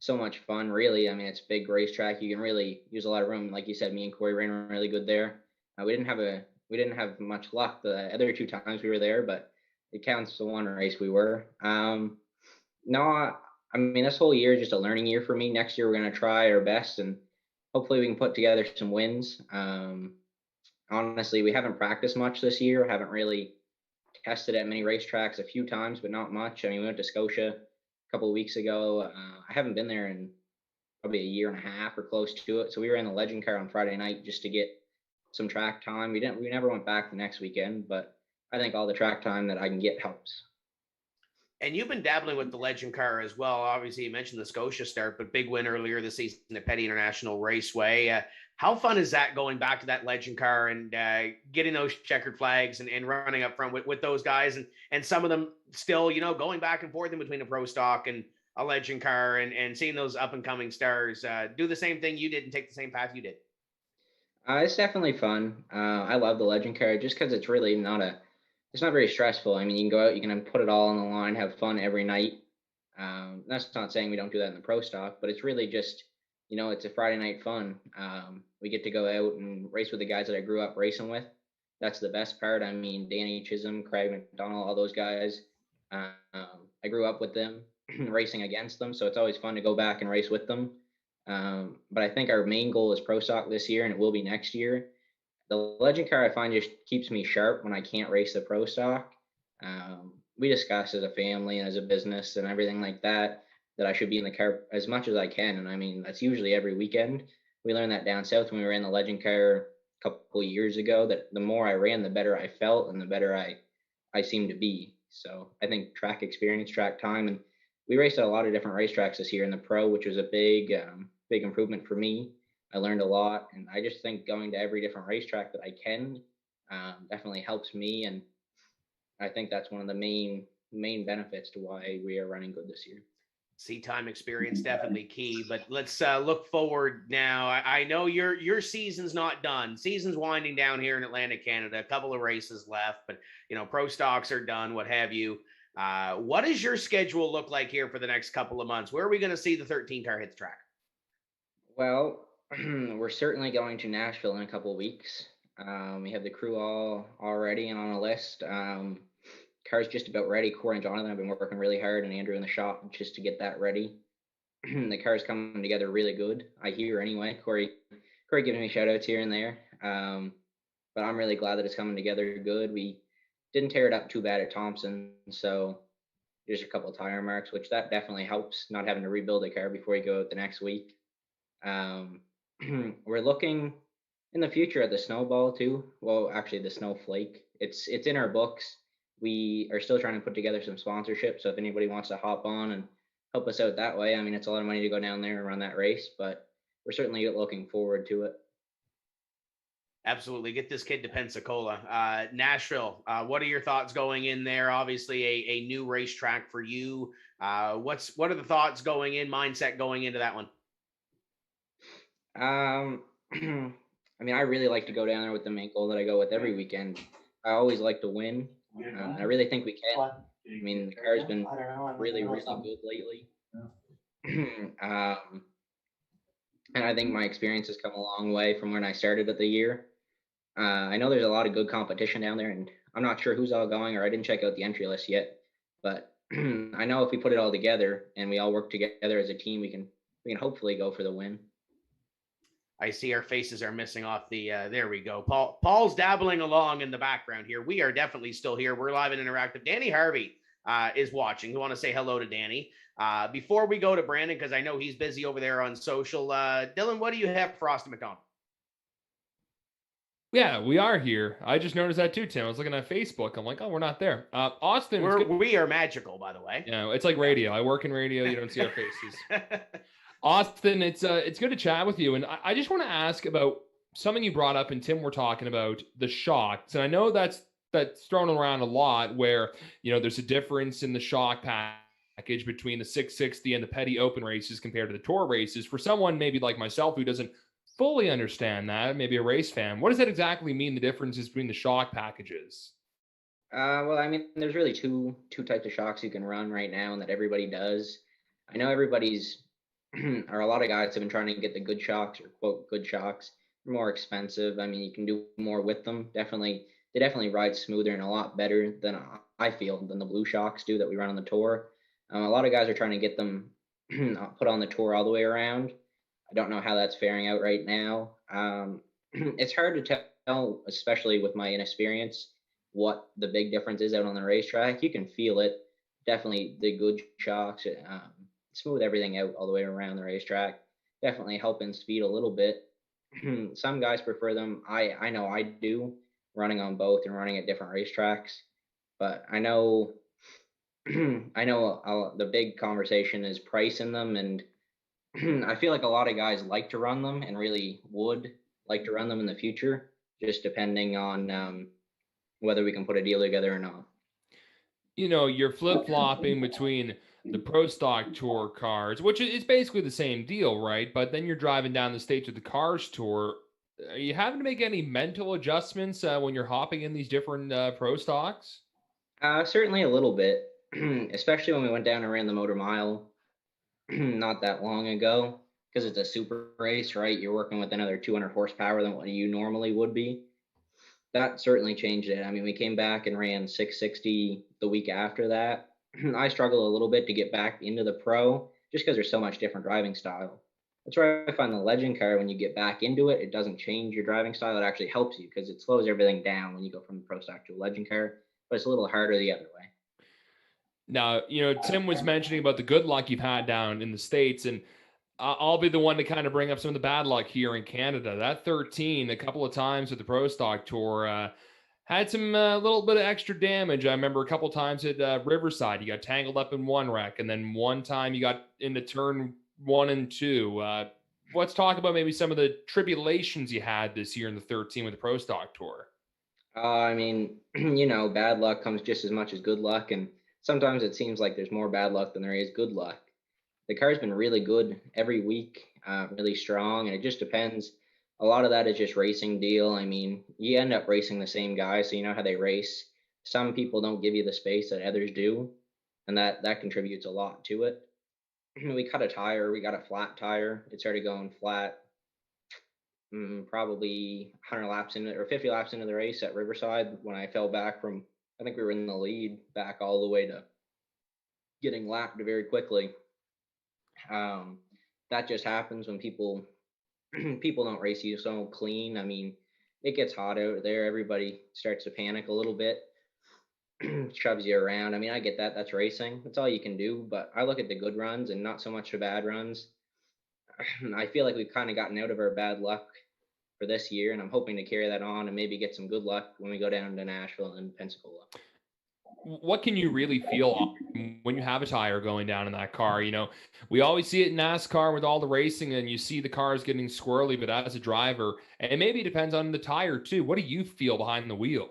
so much fun, really. I mean, it's a big racetrack. You can really use a lot of room. Like you said, me and Corey ran really good there. We didn't have much luck the other 2 times we were there, but it counts the one race we were. No, I mean, this whole year is just a learning year for me. Next year, we're going to try our best, and hopefully we can put together some wins. Honestly, we haven't practiced much this year. Haven't really tested at many racetracks, a few times, but not much. I mean, we went to Scotia a couple of weeks ago. I haven't been there in probably a year and a half or close to it. So we were in the Legend car on Friday night just to get some track time. We never went back the next weekend, but I think all the track time that I can get helps. And you've been dabbling with the Legend car as well. Obviously, you mentioned the Scotia start, but big win earlier this season at Petty International Raceway. How fun is that, going back to that Legend car and getting those checkered flags and running up front with those guys, and some of them still, going back and forth in between a pro stock and a Legend car, and seeing those up and coming stars do the same thing you did and take the same path you did? It's definitely fun. I love the Legend car just because it's really it's not very stressful. I mean, you can go out, you can put it all on the line, have fun every night. That's not saying we don't do that in the pro stock, but it's really just, it's a Friday night fun. We get to go out and race with the guys that I grew up racing with. That's the best part. I mean, Danny Chisholm, Craig MacDonald, all those guys. I grew up with them, racing against them, so it's always fun to go back and race with them. But I think our main goal is pro stock this year, and it will be next year. The Legend car, I find, just keeps me sharp when I can't race the pro stock. We discuss as a family and as a business and everything like that I should be in the car as much as I can. And I mean, that's usually every weekend. We learned that down south when we ran the Legend car a couple of years ago, that the more I ran, the better I felt and the better I seemed to be. So I think track experience, track time, and we raced at a lot of different racetracks this year in the pro, which was a big improvement for me. I learned a lot, and I just think going to every different racetrack that I can definitely helps me, and I think that's one of the main benefits to why we are running good this year. See, time experience definitely key, but let's look forward now. I know your season's not done. Season's winding down here in Atlantic Canada. A couple of races left, but pro stocks are done, what have you. What does your schedule look like here for the next couple of months? Where are we going to see the 13 car hit the track? Well, we're certainly going to Nashville in a couple of weeks. We have the crew all ready and on a list. Car's just about ready. Corey and Jonathan have been working really hard, and Andrew in the shop just to get that ready. The car's coming together really good, I hear anyway. Corey giving me shout outs here and there. But I'm really glad that it's coming together good. We didn't tear it up too bad at Thompson, so there's a couple of tire marks, which that definitely helps, not having to rebuild a car before you go out the next week. We're looking in the future at the snowball too. Well, actually the snowflake. It's in our books. We are still trying to put together some sponsorship, so if anybody wants to hop on and help us out that way, I mean, it's a lot of money to go down there and run that race, but we're certainly looking forward to it. Absolutely. Get this kid to Pensacola. Nashville, what are your thoughts going in there? Obviously a new racetrack for you. What are the thoughts going in, mindset going into that one? I mean, I really like to go down there with the main goal that I go with every weekend. I always like to win. I really think we can. I mean, the car's been really, really good lately. And I think my experience has come a long way from when I started at the year. I know there's a lot of good competition down there, and I'm not sure who's all going, or I didn't check out the entry list yet. But I know if we put it all together and we all work together as a team, we can hopefully go for the win. I see our faces are missing off the, there we go. Paul's dabbling along in the background here. We are definitely still here. We're live and interactive. Danny Harvey is watching. We want to say hello to Danny. Before we go to Brandon, because I know he's busy over there on social, Dylan, what do you have for Austin MacDonald? Yeah, we are here. I just noticed that too, Tim. I was looking at Facebook. I'm like, oh, we're not there. Austin, we are magical, by the way. Yeah, it's like radio. I work in radio. You don't see our faces. Austin, it's good to chat with you. And I just want to ask about something you brought up, and Tim, we're talking about the shocks. And I know that's thrown around a lot where, there's a difference in the shock package between the 660 and the petty open races compared to the tour races. For someone maybe like myself who doesn't fully understand that, maybe a race fan, what does that exactly mean, the differences between the shock packages? Well, I mean, there's really two types of shocks you can run right now, and that everybody does. I know everybody's, or a lot of guys have been trying to get the good shocks, or quote good shocks. They're more expensive. I mean, you can do more with them. They definitely ride smoother and a lot better than I feel than the blue shocks do that we run on the tour. A lot of guys are trying to get them put on the tour all the way around. I don't know how that's faring out right now. It's hard to tell, especially with my inexperience, what the big difference is out on the racetrack. You can feel it. Definitely the good shocks smooth everything out all the way around the racetrack. Definitely help in speed a little bit. Some guys prefer them. I know I do, running on both and running at different racetracks. But I know the big conversation is pricing them, and I feel like a lot of guys like to run them and really would like to run them in the future, just depending on whether we can put a deal together or not. You're flip-flopping between the Pro Stock Tour cars, which is basically the same deal, right? But then you're driving down the state to the Cars Tour. Are you having to make any mental adjustments when you're hopping in these different Pro Stocks? Certainly a little bit, especially when we went down and ran the Motor Mile not that long ago, because it's a super race, right? You're working with another 200 horsepower than what you normally would be. That certainly changed it. I mean, we came back and ran 660 the week after that. I struggled a little bit to get back into the Pro just because there's so much different driving style. That's where I find the Legend car, when you get back into it, it doesn't change your driving style. It actually helps you because it slows everything down when you go from the Pro Stock to a Legend car, but it's a little harder the other way. Now, Tim was mentioning about the good luck you've had down in the States, and I'll be the one to kind of bring up some of the bad luck here in Canada. That 13, a couple of times with the Pro Stock Tour, had some little bit of extra damage. I remember a couple of times at Riverside, you got tangled up in one wreck, and then one time you got into turn 1 and 2. Let's talk about maybe some of the tribulations you had this year in the 13 with the Pro Stock Tour. I mean, bad luck comes just as much as good luck, and sometimes it seems like there's more bad luck than there is good luck. The car's been really good every week, really strong, and it just depends. A lot of that is just racing deal. I mean, you end up racing the same guys, so you know how they race. Some people don't give you the space that others do, and that contributes a lot to it. We cut a tire. We got a flat tire. It started going flat probably 100 laps into, or 50 laps into the race at Riverside, when I fell back from, I think we were in the lead, back all the way to getting lapped very quickly. That just happens when people don't race you so clean. I mean, it gets hot out there. Everybody starts to panic a little bit, shoves you around. I mean, I get that. That's racing. That's all you can do. But I look at the good runs and not so much the bad runs. I feel like we've kind of gotten out of our bad luck for this year, and I'm hoping to carry that on and maybe get some good luck when we go down to Nashville and Pensacola. What can you really feel when you have a tire going down in that car? We always see it in NASCAR with all the racing, and you see the cars getting squirrely, but as a driver, and maybe it depends on the tire too. What do you feel behind the wheel?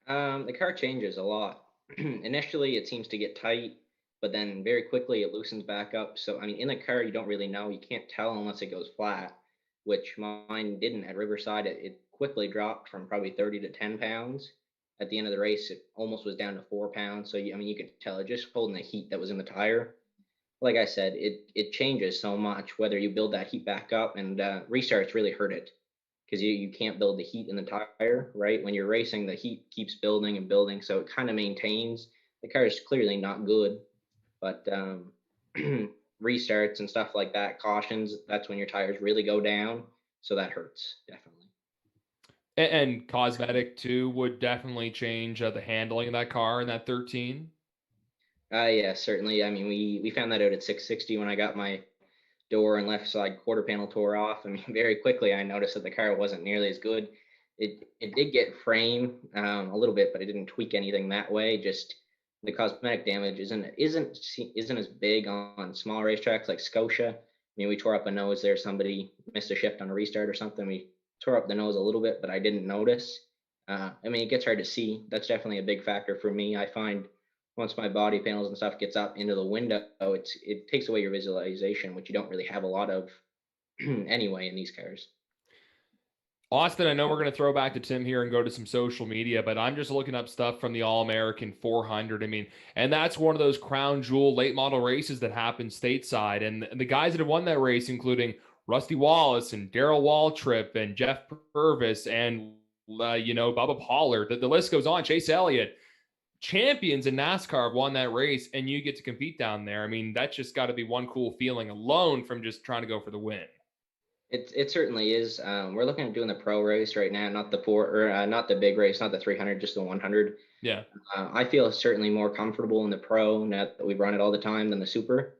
The car changes a lot. Initially, it seems to get tight, but then very quickly it loosens back up. So, I mean, in the car, you don't really know. You can't tell unless it goes flat, which mine didn't at Riverside. It quickly dropped from probably 30 to 10 pounds. At the end of the race, it almost was down to 4 pounds. So, you could tell it just holding the heat that was in the tire. Like I said, it changes so much whether you build that heat back up, and restarts really hurt it because you can't build the heat in the tire, right? When you're racing, the heat keeps building and building. So it kind of maintains. The car is clearly not good, but restarts and stuff like that, cautions, that's when your tires really go down. So that hurts, definitely. And cosmetic too would definitely change the handling of that car in that 13. Yeah, certainly. I mean, we found that out at 660 when I got my door and left side quarter panel tore off. I mean, very quickly I noticed that the car wasn't nearly as good. It did get frame a little bit, but it didn't tweak anything that way. Just the cosmetic damage isn't as big on small racetracks like Scotia. I mean, we tore up a nose there. Somebody missed a shift on a restart or something. We tore up the nose a little bit, but I didn't notice. I mean, it gets hard to see. That's definitely a big factor for me. I find once my body panels and stuff gets up into the window, it takes away your visualization, which you don't really have a lot of anyway in these cars. Austin, I know we're going to throw back to Tim here and go to some social media, but I'm just looking up stuff from the All-American 400. I mean, and that's one of those crown jewel late model races that happen stateside. And the guys that have won that race, including Rusty Wallace and Darrell Waltrip and Jeff Purvis and, Bubba Pollard, the list goes on, Chase Elliott, champions in NASCAR have won that race, and you get to compete down there. I mean, that's just got to be one cool feeling alone from just trying to go for the win. It certainly is. We're looking at doing the pro race right now, not the big race, not the 300, just the 100. Yeah. I feel certainly more comfortable in the pro now that we've run it all the time than the super.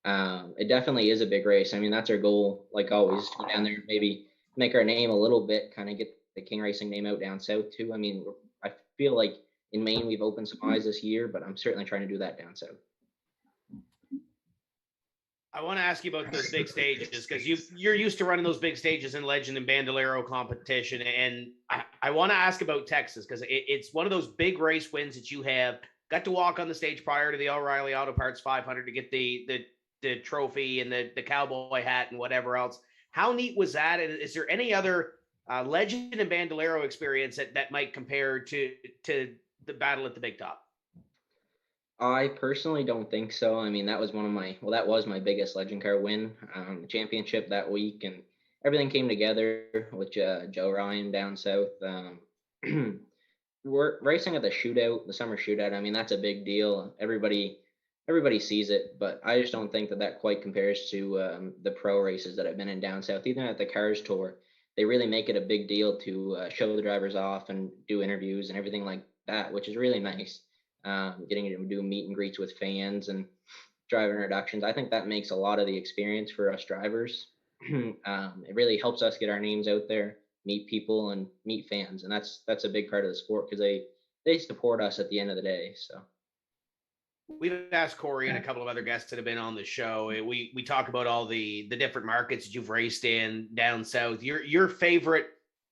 It definitely is a big race. I mean, that's our goal, like always, to go down there, maybe make our name a little bit, kind of get the King Racing name out down south too. I mean, I feel like in Maine we've opened some eyes this year, but I'm certainly trying to do that down south. I want to ask you about those big stages because you're used to running those big stages in Legend and Bandolero competition, and I want to ask about Texas because it's one of those big race wins that you have. Got to walk on the stage prior to the O'Reilly Auto Parts 500 to get the trophy and the cowboy hat and whatever else. How neat was that? And is there any other Legend and Bandolero experience that might compare to the battle at the Big Top? I personally don't think so. I mean, that was that was my biggest Legend car win, the championship that week, and everything came together with Joe Ryan down south. We're racing at the summer shootout. I mean, that's a big deal. Everybody sees it, but I just don't think that quite compares to the pro races that I've been in down south. Even at the Cars Tour, they really make it a big deal to show the drivers off and do interviews and everything like that, which is really nice. Getting to do meet and greets with fans and driver introductions. I think that makes a lot of the experience for us drivers. It really helps us get our names out there, meet people and meet fans. And that's a big part of the sport because they support us at the end of the day. So we've asked Corey and a couple of other guests that have been on the show. We talk about all the different markets that you've raced in down south. Your favorite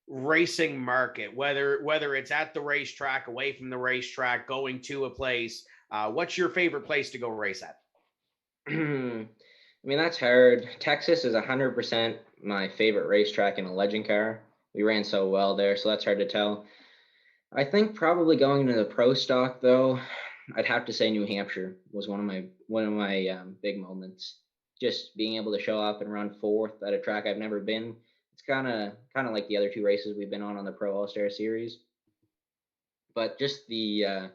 racing market, whether it's at the racetrack, away from the racetrack, going to a place, what's your favorite place to go race at? I mean, that's hard. Texas is 100% my favorite racetrack in a Legend car. We ran so well there, so that's hard to tell. I think probably going to the pro stock though, I'd have to say New Hampshire was one of my big moments. Just being able to show up and run fourth at a track I've never been. It's kind of like the other two races we've been on the Pro All-Star Series. But just the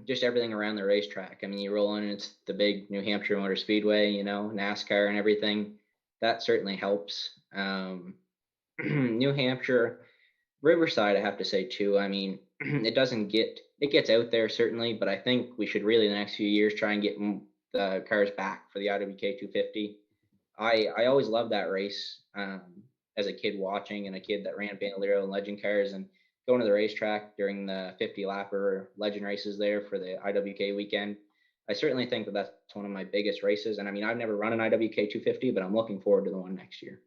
just everything around the racetrack. I mean, you roll in, it's the big New Hampshire Motor Speedway, NASCAR and everything. That certainly helps. New Hampshire, Riverside, I have to say too. I mean, it gets out there certainly, but I think we should really in the next few years try and get the cars back for the IWK 250. I always loved that race as a kid watching, and a kid that ran Bandolero and Legend cars and going to the racetrack during the 50 lapper Legend races there for the IWK weekend. I certainly think that that's one of my biggest races. And I mean, I've never run an IWK 250, but I'm looking forward to the one next year.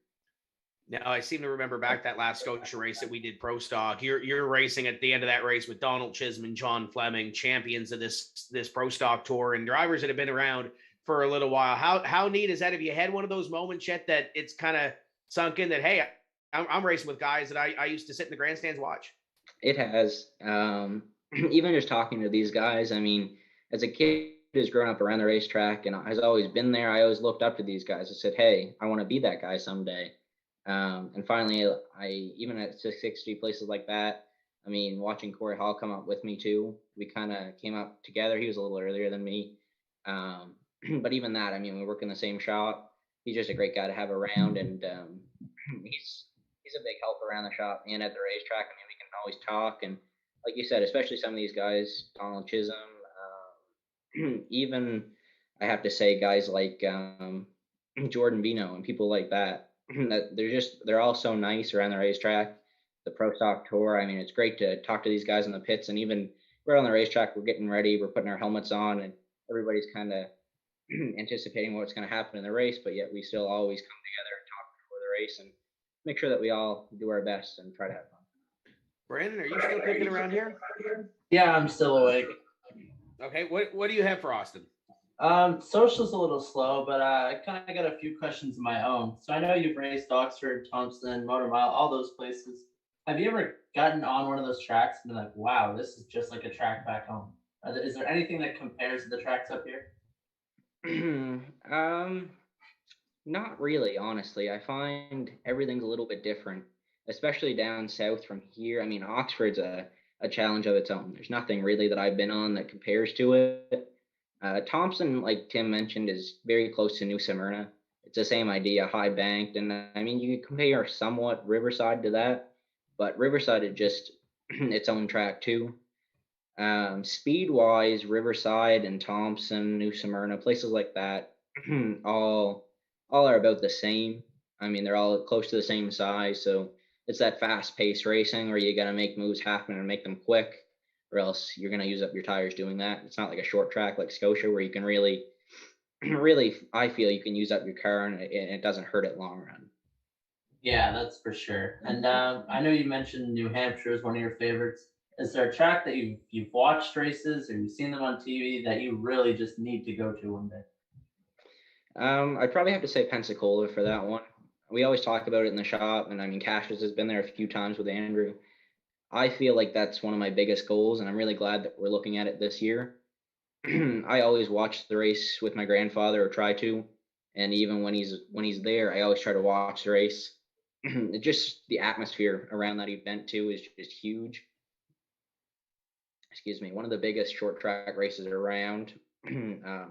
Now, I seem to remember back that last Scotia race that we did pro stock. You're racing at the end of that race with Donald Chisholm, John Fleming, champions of this pro stock tour and drivers that have been around for a little while. How neat is that? Have you had one of those moments yet that it's kind of sunk in that, hey, I'm racing with guys that I used to sit in the grandstands watch? It has. Even just talking to these guys, I mean, as a kid who's grown up around the racetrack and has always been there, I always looked up to these guys. I said, hey, I want to be that guy someday. And finally, even at 660 places like that, I mean, watching Corey Hall come up with me too, we kind of came up together. He was a little earlier than me. But even that, I mean, we work in the same shop. He's just a great guy to have around, and he's a big help around the shop and at the racetrack. I mean, we can always talk, and like you said, especially some of these guys, Donald Chisholm, even I have to say guys like Jordan Vino and people like that. That they're all so nice around the racetrack. The Pro Stock Tour. I mean, it's great to talk to these guys in the pits, and even we're on the racetrack, we're getting ready, we're putting our helmets on, and everybody's kind of anticipating what's going to happen in the race, but yet we still always come together and talk before the race and make sure that we all do our best and try to have fun. Brandon, are you still kicking around here? Yeah, I'm still awake. Okay, what do you have for Austin? Social's a little slow, but I kind of got a few questions of my own. So I know you've raced Oxford, Thompson, Motor Mile, all those places. Have you ever gotten on one of those tracks and been like, wow, this is just like a track back home? Is there anything that compares to the tracks up here? Not really, honestly. I find everything's a little bit different, especially down south from here. I mean, Oxford's a challenge of its own. There's nothing really that I've been on that compares to it. Thompson, like Tim mentioned, is very close to New Smyrna. It's the same idea, high banked, and I mean, you could compare somewhat Riverside to that, but Riverside is just its own track too. Speed wise, Riverside and Thompson, New Smyrna, places like that, all are about the same. I mean, they're all close to the same size, so it's that fast paced racing where you got to make moves happen and make them quick, or else you're going to use up your tires doing that. It's not like a short track like Scotia where you can really, really, I feel you can use up your car and it doesn't hurt it long run. Yeah, that's for sure. And I know you mentioned New Hampshire is one of your favorites. Is there a track that you've watched races or you've seen them on TV that you really just need to go to one day? I'd probably have to say Pensacola for that one. We always talk about it in the shop, and I mean, Cassius has been there a few times with Andrew. I feel like that's one of my biggest goals, and I'm really glad that we're looking at it this year. I always watch the race with my grandfather, or try to, and even when he's there, I always try to watch the race. Just the atmosphere around that event too is just huge. Excuse me, one of the biggest short track races around.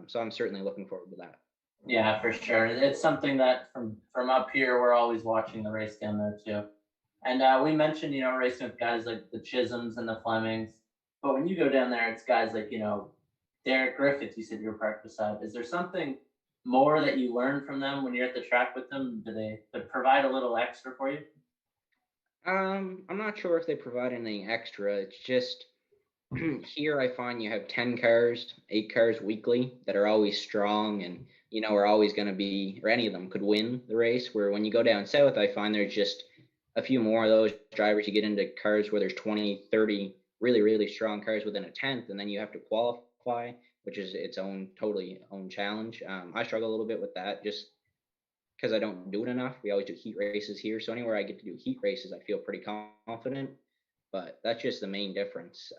So I'm certainly looking forward to that. Yeah, for sure. It's something that from up here, we're always watching the race down there too. And we mentioned, racing with guys like the Chisholms and the Flemings. But when you go down there, it's guys like, Derek Griffith, you said you were parked beside. Is there something more that you learn from them when you're at the track with them? Do they provide a little extra for you? I'm not sure if they provide anything extra. It's just here I find you have 10 cars, 8 cars weekly that are always strong and, are always going to be, or any of them could win the race. Where when you go down south, I find there's just a few more of those drivers. You get into cars where there's 20, 30 really, really strong cars within a tenth, and then you have to qualify, which is its own challenge. I struggle a little bit with that just because I don't do it enough. We always do heat races here. So anywhere I get to do heat races, I feel pretty confident. But that's just the main difference.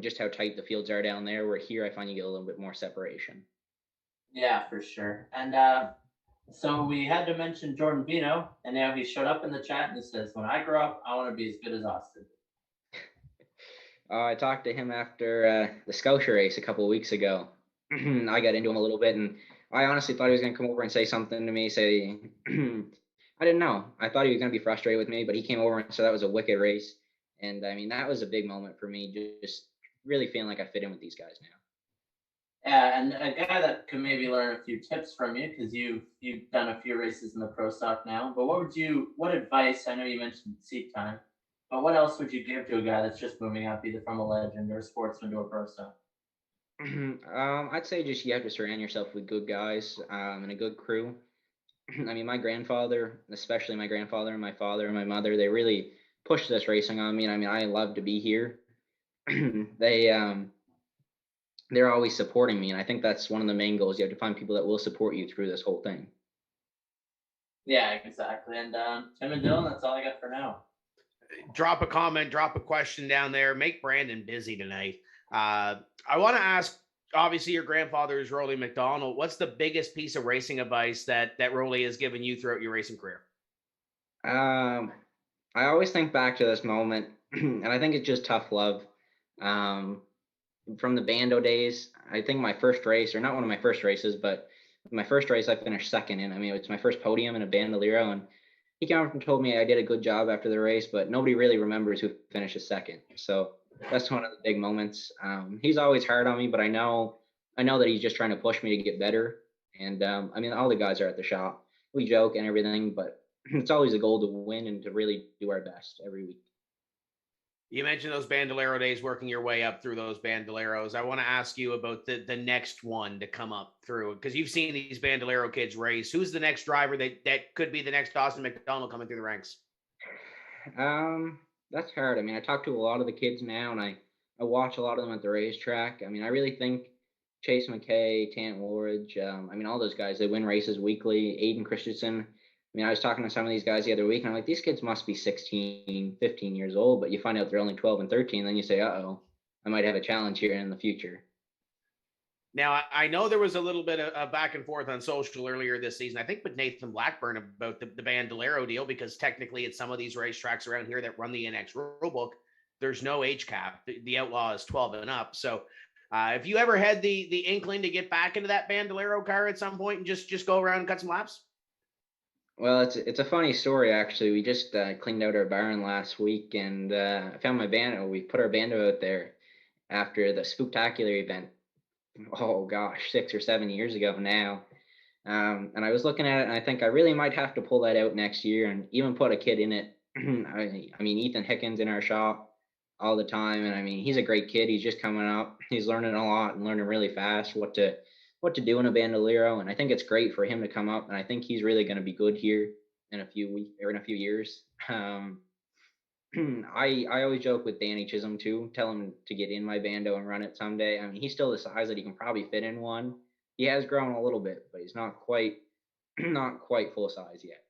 Just how tight the fields are down there, where here I find you get a little bit more separation. Yeah, for sure. And so we had to mention Jordan Vino, and now he showed up in the chat and he says, when I grow up, I want to be as good as Austin. I talked to him after the Scotia race a couple of weeks ago. I got into him a little bit, and I honestly thought he was going to come over and say something to me, I didn't know. I thought he was going to be frustrated with me, but he came over and said that was a wicked race. And I mean, that was a big moment for me, just really feeling like I fit in with these guys now. Yeah, and a guy that could maybe learn a few tips from you, because you've done a few races in the Pro Stock now. But what advice? I know you mentioned seat time, but what else would you give to a guy that's just moving up, either from a legend or a sportsman to a Pro Stock? I'd say just you have to surround yourself with good guys and a good crew. I mean, my grandfather, especially my grandfather and my father and my mother, they really pushed this racing on me. And I mean, I love to be here. They're always supporting me, and I think that's one of the main goals. You have to find people that will support you through this whole thing. Yeah, exactly. And Tim and Dylan, that's all I got for now. Drop a comment, drop a question down there. Make Brandon busy tonight. I want to ask, obviously, your grandfather is Rolly MacDonald. What's the biggest piece of racing advice that Rolly has given you throughout your racing career? I always think back to this moment, and I think it's just tough love. From the Bando days, I think my first race, or not one of my first races, but my first race I finished second in. I mean, it was my first podium in a Bandolero, and he came up and told me I did a good job after the race, but nobody really remembers who finishes second. So that's one of the big moments. He's always hard on me, but I know that he's just trying to push me to get better. And I mean, all the guys are at the shop. We joke and everything, but it's always a goal to win and to really do our best every week. You mentioned those Bandolero days, working your way up through those Bandoleros. I want to ask you about the next one to come up through, because you've seen these Bandolero kids race. Who's the next driver that could be the next Austin MacDonald coming through the ranks? That's hard. I mean, I talk to a lot of the kids now, and I watch a lot of them at the racetrack. I mean, I really think Chase McKay, Tant Woolridge, I mean, all those guys, they win races weekly. Aiden Christensen. I mean, I was talking to some of these guys the other week, and I'm like, these kids must be 16, 15 years old, but you find out they're only 12 and 13, then you say, uh-oh, I might have a challenge here in the future. Now, I know there was a little bit of back and forth on social earlier this season, I think with Nathan Blackburn about the Bandolero deal, because technically at some of these racetracks around here that run the NX rulebook, there's no age cap. The outlaw is 12 and up. So if you ever had the inkling to get back into that Bandolero car at some point and just go around and cut some laps? Well, it's a funny story, actually. We just cleaned out our barn last week, and I found my bando. We put our bando out there after the Spooktacular event. Oh gosh, 6 or 7 years ago now. And I was looking at it, and I think I really might have to pull that out next year and even put a kid in it. I mean, Ethan Hickens in our shop all the time, and I mean, he's a great kid. He's just coming up. He's learning a lot and learning really fast what to do in a bandolero, and I think it's great for him to come up, and I think he's really going to be good here in a few weeks or in a few years. I always joke with Danny Chisholm too, tell him to get in my bando and run it someday. I mean, he's still the size that he can probably fit in one. He has grown a little bit, but he's not quite full size yet.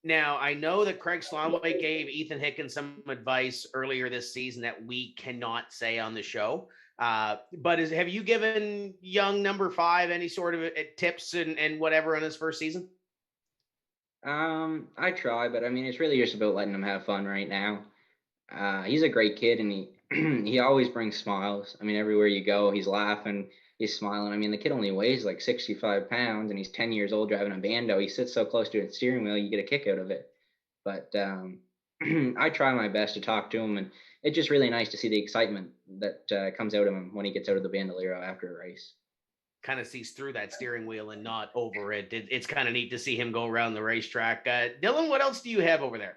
Now, I know that Craig Slomway gave Ethan Hickens some advice earlier this season that we cannot say on the show. But have you given young number 5 any sort of tips and whatever on his first season? I try, but I mean, it's really just about letting him have fun right now. He's a great kid, and he always brings smiles. I mean, everywhere you go, he's laughing, he's smiling. I mean, the kid only weighs like 65 pounds, and he's 10 years old driving a bando. He sits so close to the steering wheel, you get a kick out of it. But I try my best to talk to him, and it's just really nice to see the excitement that comes out of him when he gets out of the bandolero after a race. Kind of sees through that steering wheel and not over it. It's kind of neat to see him go around the racetrack. Dylan, what else do you have over there?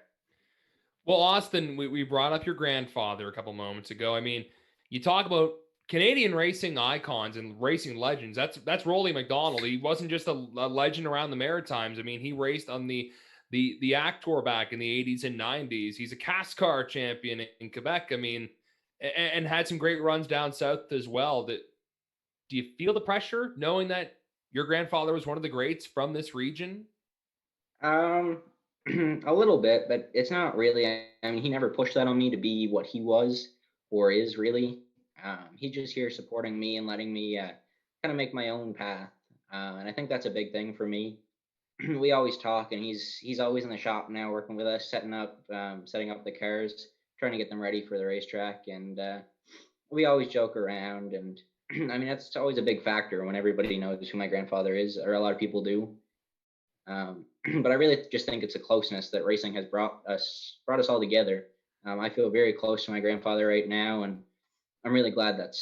Well, Austin, we brought up your grandfather a couple moments ago. I mean, you talk about Canadian racing icons and racing legends. That's Rolly MacDonald. He wasn't just a legend around the Maritimes. I mean, he raced on the ACT Tour back in the 80s and 90s. He's a cast car champion in Quebec. I mean, and had some great runs down south as well. Do you feel the pressure knowing that your grandfather was one of the greats from this region? A little bit, but it's not really. I mean, he never pushed that on me to be what he was or is really. He's just here supporting me and letting me kind of make my own path. And I think that's a big thing for me. We always talk, and he's always in the shop now working with us, setting up the cars, trying to get them ready for the racetrack. And we always joke around, and I mean, that's always a big factor when everybody knows who my grandfather is, or a lot of people do. But I really just think it's a closeness that racing has brought us all together. I feel very close to my grandfather right now, and I'm really glad that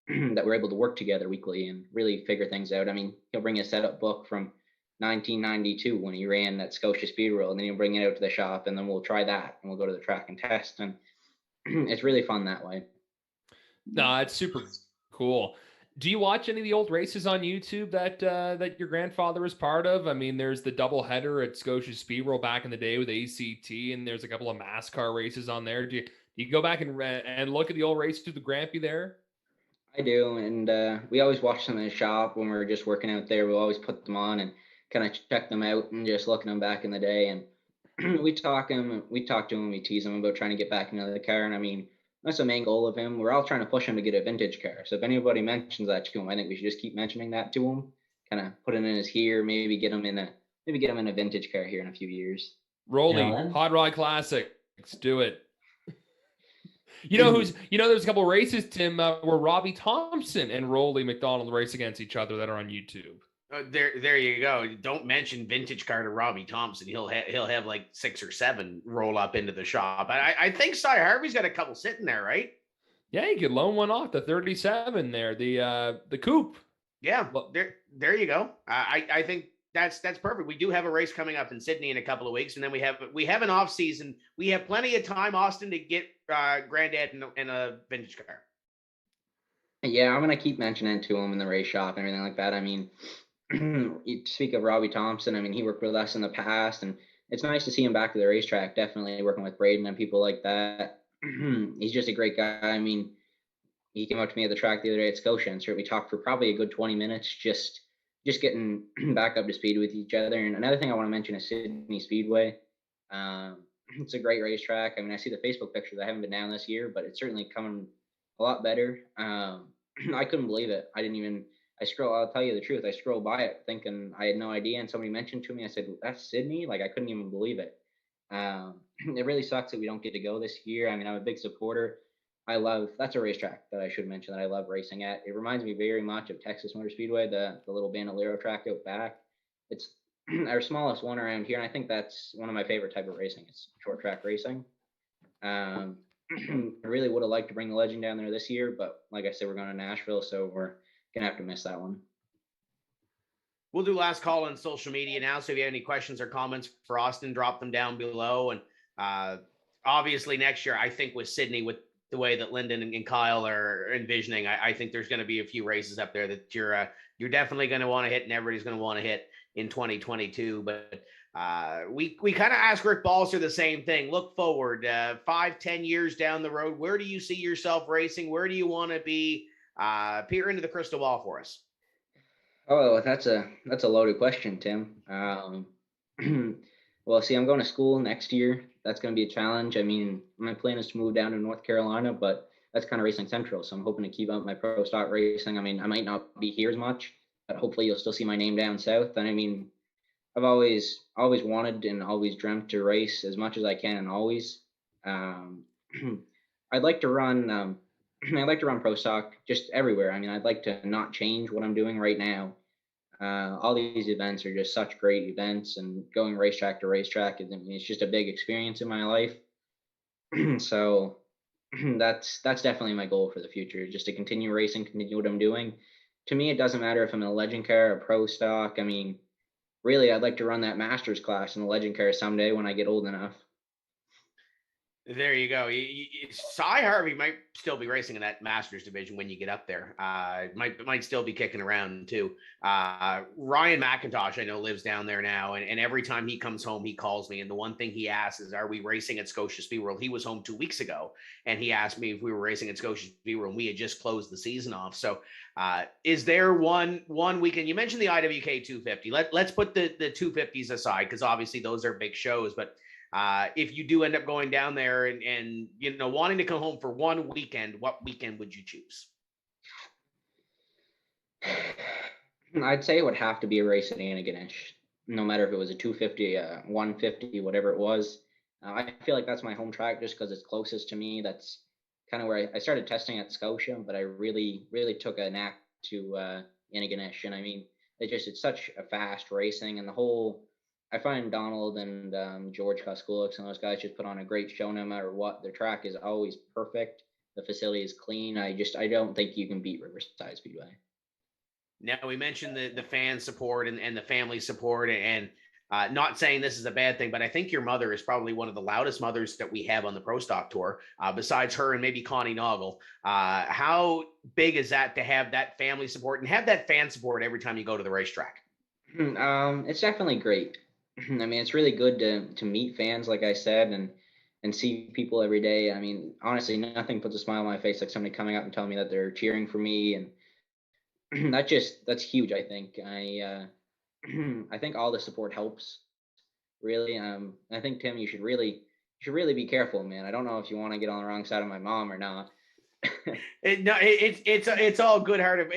we're able to work together weekly and really figure things out. I mean, he'll bring a setup book from 1992 when he ran that Scotia Speed World, and then he'll bring it out to the shop, and then we'll try that, and we'll go to the track and test, and it's really fun that way. No, it's super cool. Do you watch any of the old races on YouTube that your grandfather was part of? I mean, there's the double header at Scotia Speed World back in the day with ACT, and there's a couple of NASCAR races on there. Do you go back and look at the old races through the Grampy there? I do, and we always watch them in the shop when we're just working out there. We'll always put them on and kind of check them out and just look at them back in the day. And we talk to him, we tease him about trying to get back into the car. And I mean, that's the main goal of him. We're all trying to push him to get a vintage car. So if anybody mentions that to him, I think we should just keep mentioning that to him, kind of put it in his ear, maybe get him in a vintage car here in a few years. Rolling Hot Rod Classics, do it. There's a couple of races, Tim, where Robbie Thompson and Rolly MacDonald race against each other that are on YouTube. There you go. Don't mention vintage car to Robbie Thompson. He'll have like 6 or 7 roll up into the shop. I think Cy Harvey's got a couple sitting there, right? Yeah, you could loan one off the 37 there, the coupe. Yeah, there you go. I think that's perfect. We do have a race coming up in Sydney in a couple of weeks, and then we have an off season. We have plenty of time, Austin, to get Granddad in a vintage car. Yeah, I'm gonna keep mentioning it to him in the race shop and everything like that. I mean, you speak of Robbie Thompson. I mean, he worked with us in the past, and it's nice to see him back to the racetrack. Definitely working with Braden and people like that. He's just a great guy. I mean, he came up to me at the track the other day at Scotia, and we talked for probably a good 20 minutes, just getting back up to speed with each other. And another thing I want to mention is Sydney Speedway. It's a great racetrack. I mean, I see the Facebook pictures. I haven't been down this year, but it's certainly coming a lot better. I couldn't believe it. I'll tell you the truth. I scrolled by it thinking I had no idea. And somebody mentioned to me, I said, that's Sydney? Like, I couldn't even believe it. It really sucks that we don't get to go this year. I mean, I'm a big supporter. That's a racetrack that I should mention that I love racing at. It reminds me very much of Texas Motor Speedway, the little Bandolero track out back. It's our smallest one around here. And I think that's one of my favorite type of racing. It's short track racing. I really would have liked to bring the Legend down there this year, but like I said, we're going to Nashville, so we're going to have to miss that one. We'll do last call on social media now. So if you have any questions or comments for Austin, drop them down below. And obviously next year, I think with Sydney, with the way that Lyndon and Kyle are envisioning, I think there's going to be a few races up there that you're definitely going to want to hit, and everybody's going to want to hit in 2022. But we kind of ask Rick Balser the same thing. Look forward 5-10 years down the road. Where do you see yourself racing? Where do you want to be? Peer into the crystal ball for us. Oh, that's a loaded question, Tim. Well, see, I'm going to school next year. That's going to be a challenge. I mean, my plan is to move down to North Carolina, but that's kind of racing central. So I'm hoping to keep up my pro stock racing. I mean, I might not be here as much, but hopefully you'll still see my name down south. And I mean, I've always wanted and always dreamt to race as much as I can, and always. I'd like to run. I'd like to run pro stock just everywhere. I mean, I'd like to not change what I'm doing right now. All these events are just such great events, and going racetrack to racetrack, it's just a big experience in my life. So that's definitely my goal for the future, just to continue racing, continue what I'm doing. To me, it doesn't matter if I'm in a legend car or pro stock. I mean, really, I'd like to run that Masters class in the legend car someday when I get old enough. There you go. Cy Harvey might still be racing in that Masters division when you get up there. Might still be kicking around too. Ryan McIntosh, I know, lives down there now, and every time he comes home, he calls me, and the one thing he asks is, "Are we racing at Scotia Speedworld?" He was home 2 weeks ago, and he asked me if we were racing at Scotia Speedworld, and we had just closed the season off. So, is there one weekend? You mentioned the IWK 250. Let's put the 250s aside, because obviously those are big shows, but if you do end up going down there and wanting to come home for one weekend, what weekend would you choose? I'd say it would have to be a race at Antigonish, no matter if it was a 250, 150, whatever it was. I feel like that's my home track just because it's closest to me. That's kind of where I started testing at Scotia, but I really, really took a knack to Antigonish. And I mean, it's such a fast racing, and I find Donald and George Koskulix and those guys just put on a great show no matter what. Their track is always perfect. The facility is clean. I don't think you can beat Riverside Speedway. Now, we mentioned the fan support and the family support, and not saying this is a bad thing, but I think your mother is probably one of the loudest mothers that we have on the Pro Stock Tour, besides her and maybe Connie Noggle. How big is that to have that family support and have that fan support every time you go to the racetrack? It's definitely great. I mean, it's really good to meet fans, like I said, and see people every day. I mean, honestly, nothing puts a smile on my face like somebody coming up and telling me that they're cheering for me, and that's huge. I think I think all the support helps, really. I think, Tim, you should really be careful, man. I don't know if you want to get on the wrong side of my mom or not. It's all good hearted.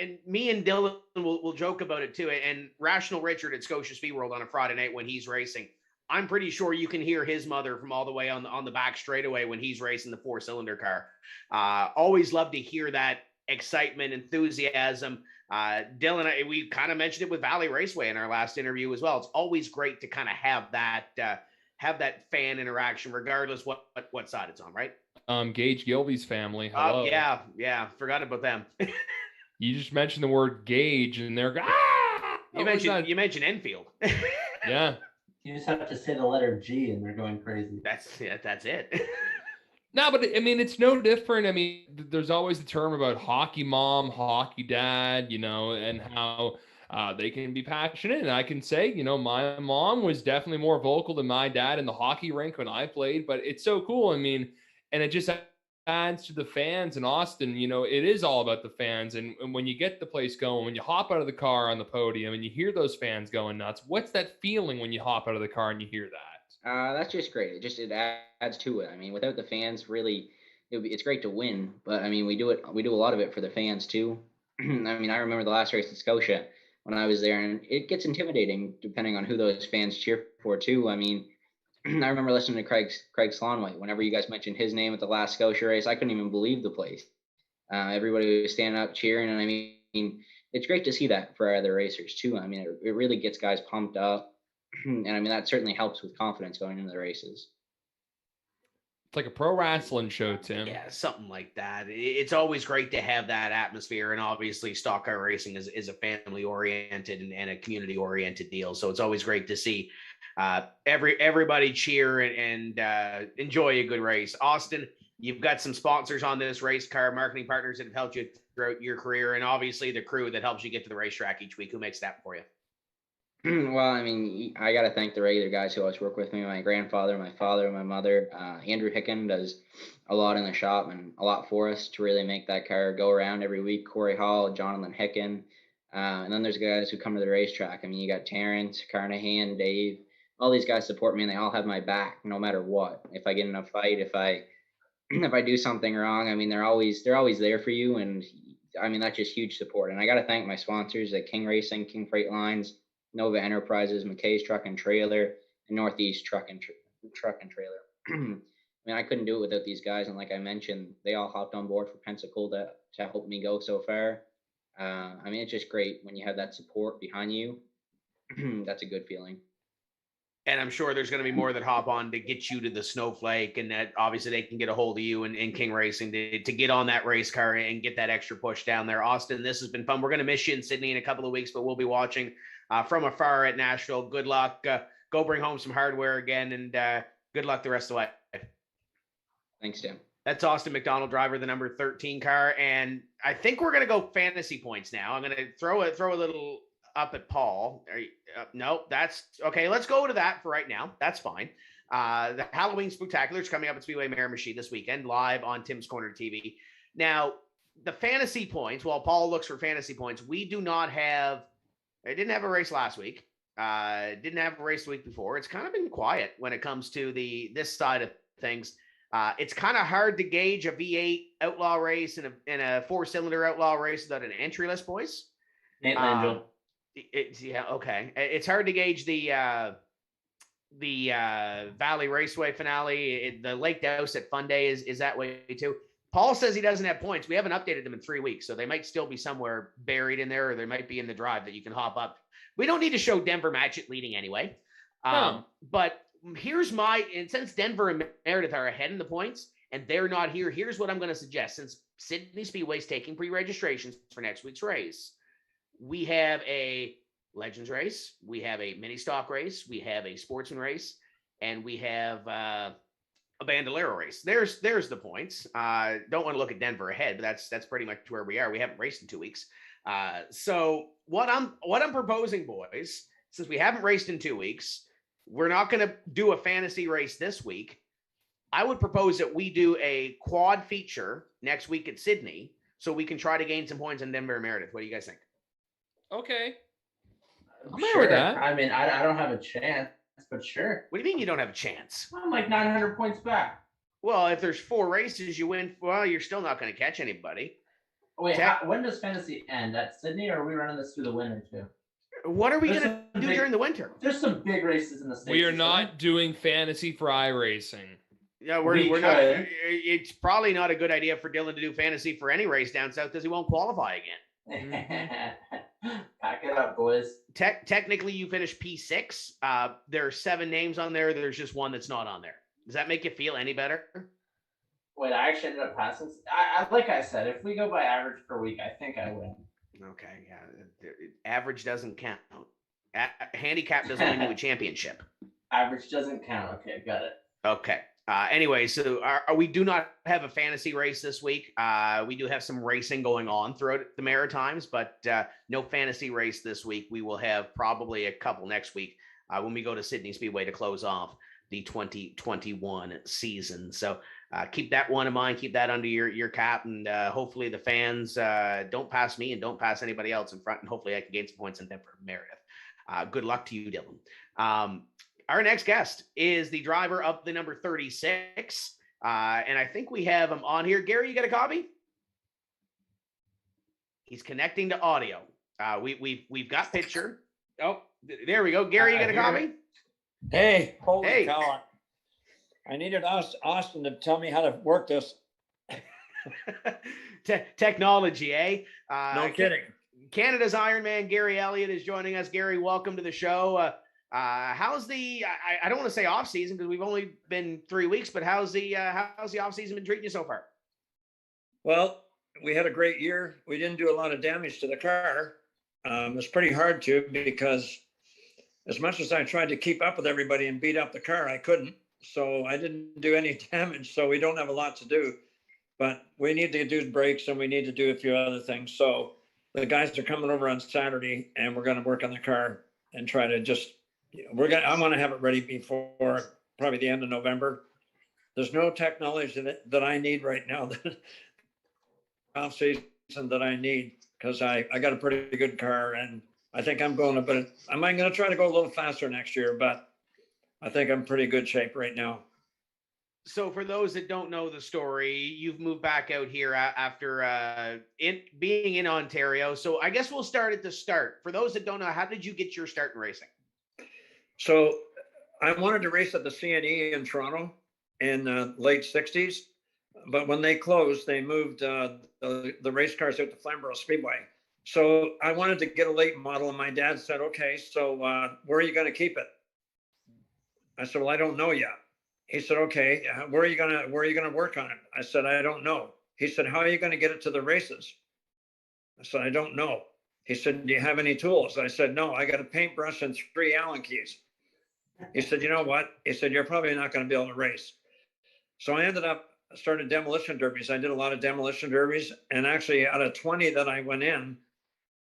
And me and Dylan will joke about it too. And Rational Richard at Scotia Speedworld on a Friday night when he's racing, I'm pretty sure you can hear his mother from all the way on the back straightaway when he's racing the 4-cylinder car. Always love to hear that excitement, enthusiasm. Dylan, we kind of mentioned it with Valley Raceway in our last interview as well. It's always great to kind of have that fan interaction, regardless what side it's on, right? Gage Gilby's family. Hello. Yeah. Forgot about them. You just mentioned the word Gage, and they're you mentioned Enfield. Yeah. You just have to say the letter G, and they're going crazy. That's it. No, but I mean, it's no different. I mean, there's always the term about hockey mom, hockey dad, and how they can be passionate. And I can say, my mom was definitely more vocal than my dad in the hockey rink when I played, but it's so cool. I mean, and it just adds to the fans in Austin. It is all about the fans. And when you get the place going, when you hop out of the car on the podium and you hear those fans going nuts, what's that feeling when you hop out of the car and you hear that? That's just great. It adds to it. I mean, without the fans, really, it's great to win. But I mean, we do a lot of it for the fans too. I mean, I remember the last race in Scotia when I was there, and it gets intimidating depending on who those fans cheer for too. I mean, I remember listening to Craig Slonwhite. Whenever you guys mentioned his name at the last Scotia race, I couldn't even believe the place. Everybody was standing up cheering, and I mean, it's great to see that for other racers too. I mean, it really gets guys pumped up. And I mean, that certainly helps with confidence going into the races. It's like a pro wrestling show, Tim. Yeah, something like that. It's always great to have that atmosphere. And obviously, stock car racing is a family oriented and a community oriented deal. So it's always great to see everybody cheer and enjoy a good race. Austin, you've got some sponsors on this race car, marketing partners that have helped you throughout your career, and obviously the crew that helps you get to the racetrack each week. Who makes that for you? Well, I mean, I got to thank the regular guys who always work with me, my grandfather, my father, my mother. Andrew Hicken does a lot in the shop and a lot for us to really make that car go around every week. Corey Hall, Jonathan Hicken. And then there's guys who come to the racetrack. I mean, you got Terrence, Carnahan, Dave. All these guys support me, and they all have my back no matter what. If I get in a fight, if I do something wrong, I mean, they're always there for you. And I mean, that's just huge support. And I got to thank my sponsors at King Racing, King Freight Lines, Nova Enterprises, McKay's Truck and Trailer, and Northeast Truck and Trailer. I mean, I couldn't do it without these guys, and like I mentioned, they all hopped on board for Pensacola to help me go so far. I mean, it's just great when you have that support behind you. That's a good feeling. And I'm sure there's going to be more that hop on to get you to the Snowflake, and that obviously they can get a hold of you and King Racing to get on that race car and get that extra push down there. Austin, this has been fun. We're going to miss you in Sydney in a couple of weeks, but we'll be watching from afar at Nashville. Good luck. Go bring home some hardware again, and good luck the rest of the way. Thanks, Tim. That's Austin MacDonald, driver of the number 13 car. And I think we're going to go fantasy points now. I'm going to throw a little up at Paul. No, that's okay. Let's go to that for right now. That's fine. The Halloween Spectacular is coming up at Speedway Miramichi this weekend, live on Tim's Corner TV. Now, the fantasy points, while Paul looks for fantasy points, we do not have. I didn't have a race last week. Didn't have a race the week before. It's kind of been quiet when it comes to this side of things. It's kind of hard to gauge a V8 outlaw race and a 4-cylinder outlaw race without an entry list, boys. Nate Langell. Yeah, okay. It's hard to gauge the Valley Raceway finale. The Lake Dowsett Fun Day is that way too. Paul says he doesn't have points. We haven't updated them in 3 weeks, so they might still be somewhere buried in there, or they might be in the drive that you can hop up. We don't need to show Denver Matchett leading anyway. But here's and since Denver and Meredith are ahead in the points and they're not here, here's what I'm going to suggest. Since Sydney Speedway's taking pre-registrations for next week's race, we have a Legends race, we have a mini stock race, we have a sportsman race, and we have a Bandolero race. There's the points. Don't want to look at Denver ahead, but that's pretty much where we are. We haven't raced in 2 weeks. So what I'm proposing, boys, since we haven't raced in 2 weeks, we're not going to do a fantasy race this week. I would propose that we do a quad feature next week at Sydney, so we can try to gain some points on Denver and Meredith. What do you guys think? Okay. I'm sure with that. I mean, I don't have a chance, but sure. What do you mean you don't have a chance? I'm like 900 points back. Well, if there's 4 races, you win. Well, you're still not going to catch anybody. Wait, when does fantasy end? At Sydney, or are we running this through the winter too? What are we going to do during the winter? There's some big races in the States. We are not doing fantasy for iRacing. Yeah, we're not. It's probably not a good idea for Dylan to do fantasy for any race down south because he won't qualify again. Pack it up, boys. Technically, you finished P6. There are 7 names on there. There's just one that's not on there. Does that make you feel any better? Wait, I actually ended up passing. I like I said, if we go by average per week, I think I win. Okay, yeah. Average doesn't count. Handicap doesn't win you a championship. Average doesn't count. Okay, got it. Okay. Anyway, so we do not have a fantasy race this week. We do have some racing going on throughout the Maritimes, but no fantasy race this week. We will have probably a couple next week when we go to Sydney Speedway to close off the 2021 season. So keep that one in mind. Keep that under your cap, and hopefully the fans don't pass me and don't pass anybody else in front, and hopefully I can gain some points in Denver, Meredith. Good luck to you, Dylan. Our next guest is the driver of the number 36, and I think we have him on here. Gary, you got a copy? He's connecting to audio. We've got picture. Oh, there we go. Gary, you got a copy? Hey, holy cow! I needed Austin to tell me how to work this. Technology, eh? No kidding. Canada's Ironman, Gary Elliott, is joining us. Gary, welcome to the show. How's the I don't want to say off season because we've only been 3 weeks, but how's the off season been treating you so far? Well, we had a great year. We didn't do a lot of damage to the car. It was pretty hard to, because as much as I tried to keep up with everybody and beat up the car, I couldn't. So I didn't do any damage. So we don't have a lot to do, but we need to do brakes and we need to do a few other things. So the guys are coming over on Saturday and we're going to work on the car and try to just, I want to have it ready before probably the end of November. There's no technology that I need right now, off season that I need, because I got a pretty good car and I think I'm going to try to go a little faster next year, but I think I'm pretty good shape right now. So for those that don't know the story, you've moved back out here after being in Ontario. So I guess we'll start at the start. For those that don't know, how did you get your start in racing? So I wanted to race at the CNE in Toronto in the late 60s. But when they closed, they moved the race cars out to Flamborough Speedway. So I wanted to get a late model. And my dad said, okay, so where are you going to keep it? I said, well, I don't know yet. He said, okay, where are you going to work on it? I said, I don't know. He said, how are you going to get it to the races? I said, I don't know. He said, do you have any tools? I said, no, I got a paintbrush and 3 Allen keys. He said, you know what? He said, you're probably not going to be able to race. So I started demolition derbies. I did a lot of demolition derbies. And actually out of 20 that I went in,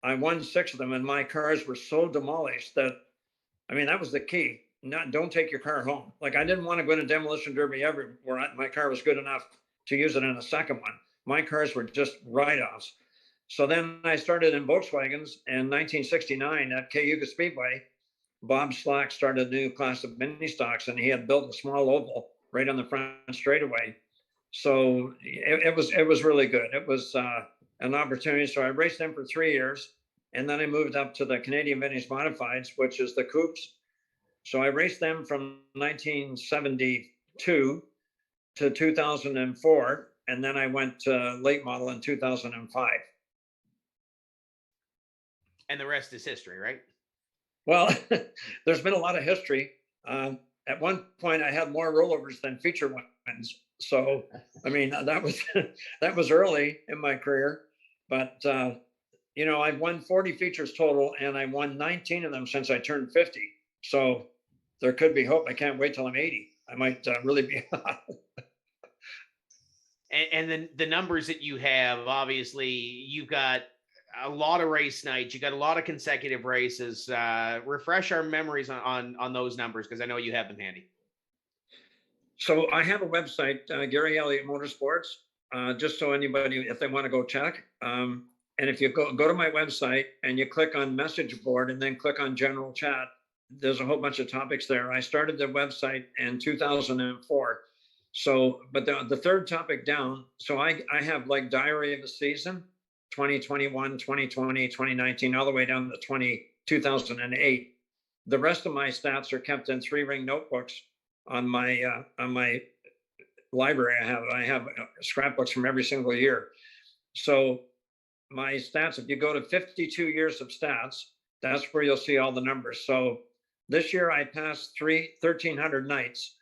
I won 6 of them. And my cars were so demolished that, that was the key. Don't take your car home. Like, I didn't want to go in a demolition derby ever where my car was good enough to use it in a second one. My cars were just write-offs. So then I started in Volkswagens in 1969 at Cayuga Speedway. Bob Slack started a new class of mini stocks, and he had built a small oval right on the front straightaway. So it was really good. It was an opportunity. So I raced them for 3 years, and then I moved up to the Canadian Vintage Modifieds, which is the coupes. So I raced them from 1972 to 2004, and then I went to late model in 2005. And the rest is history, right? Well, there's been a lot of history. At one point, I had more rollovers than feature wins. So, that was early in my career. But, I've won 40 features total, and I won 19 of them since I turned 50. So there could be hope. I can't wait till I'm 80. I might really be. And then the numbers that you have, obviously, you've got a lot of race nights. You got a lot of consecutive races. Refresh our memories on those numbers, because I know you have them handy. So I have a website, Gary Elliott Motorsports, just so anybody, if they want to go check. And if you go to my website and you click on message board and then click on general chat, there's a whole bunch of topics there. I started the website in 2004. So, but the third topic down, so I have like diary of the season, 2021, 2020, 2019, all the way down to 2008. The rest of my stats are kept in 3-ring notebooks on my library. I have scrapbooks from every single year. So my stats, if you go to 52 years of stats, that's where you'll see all the numbers. So this year I passed 1,300 nights.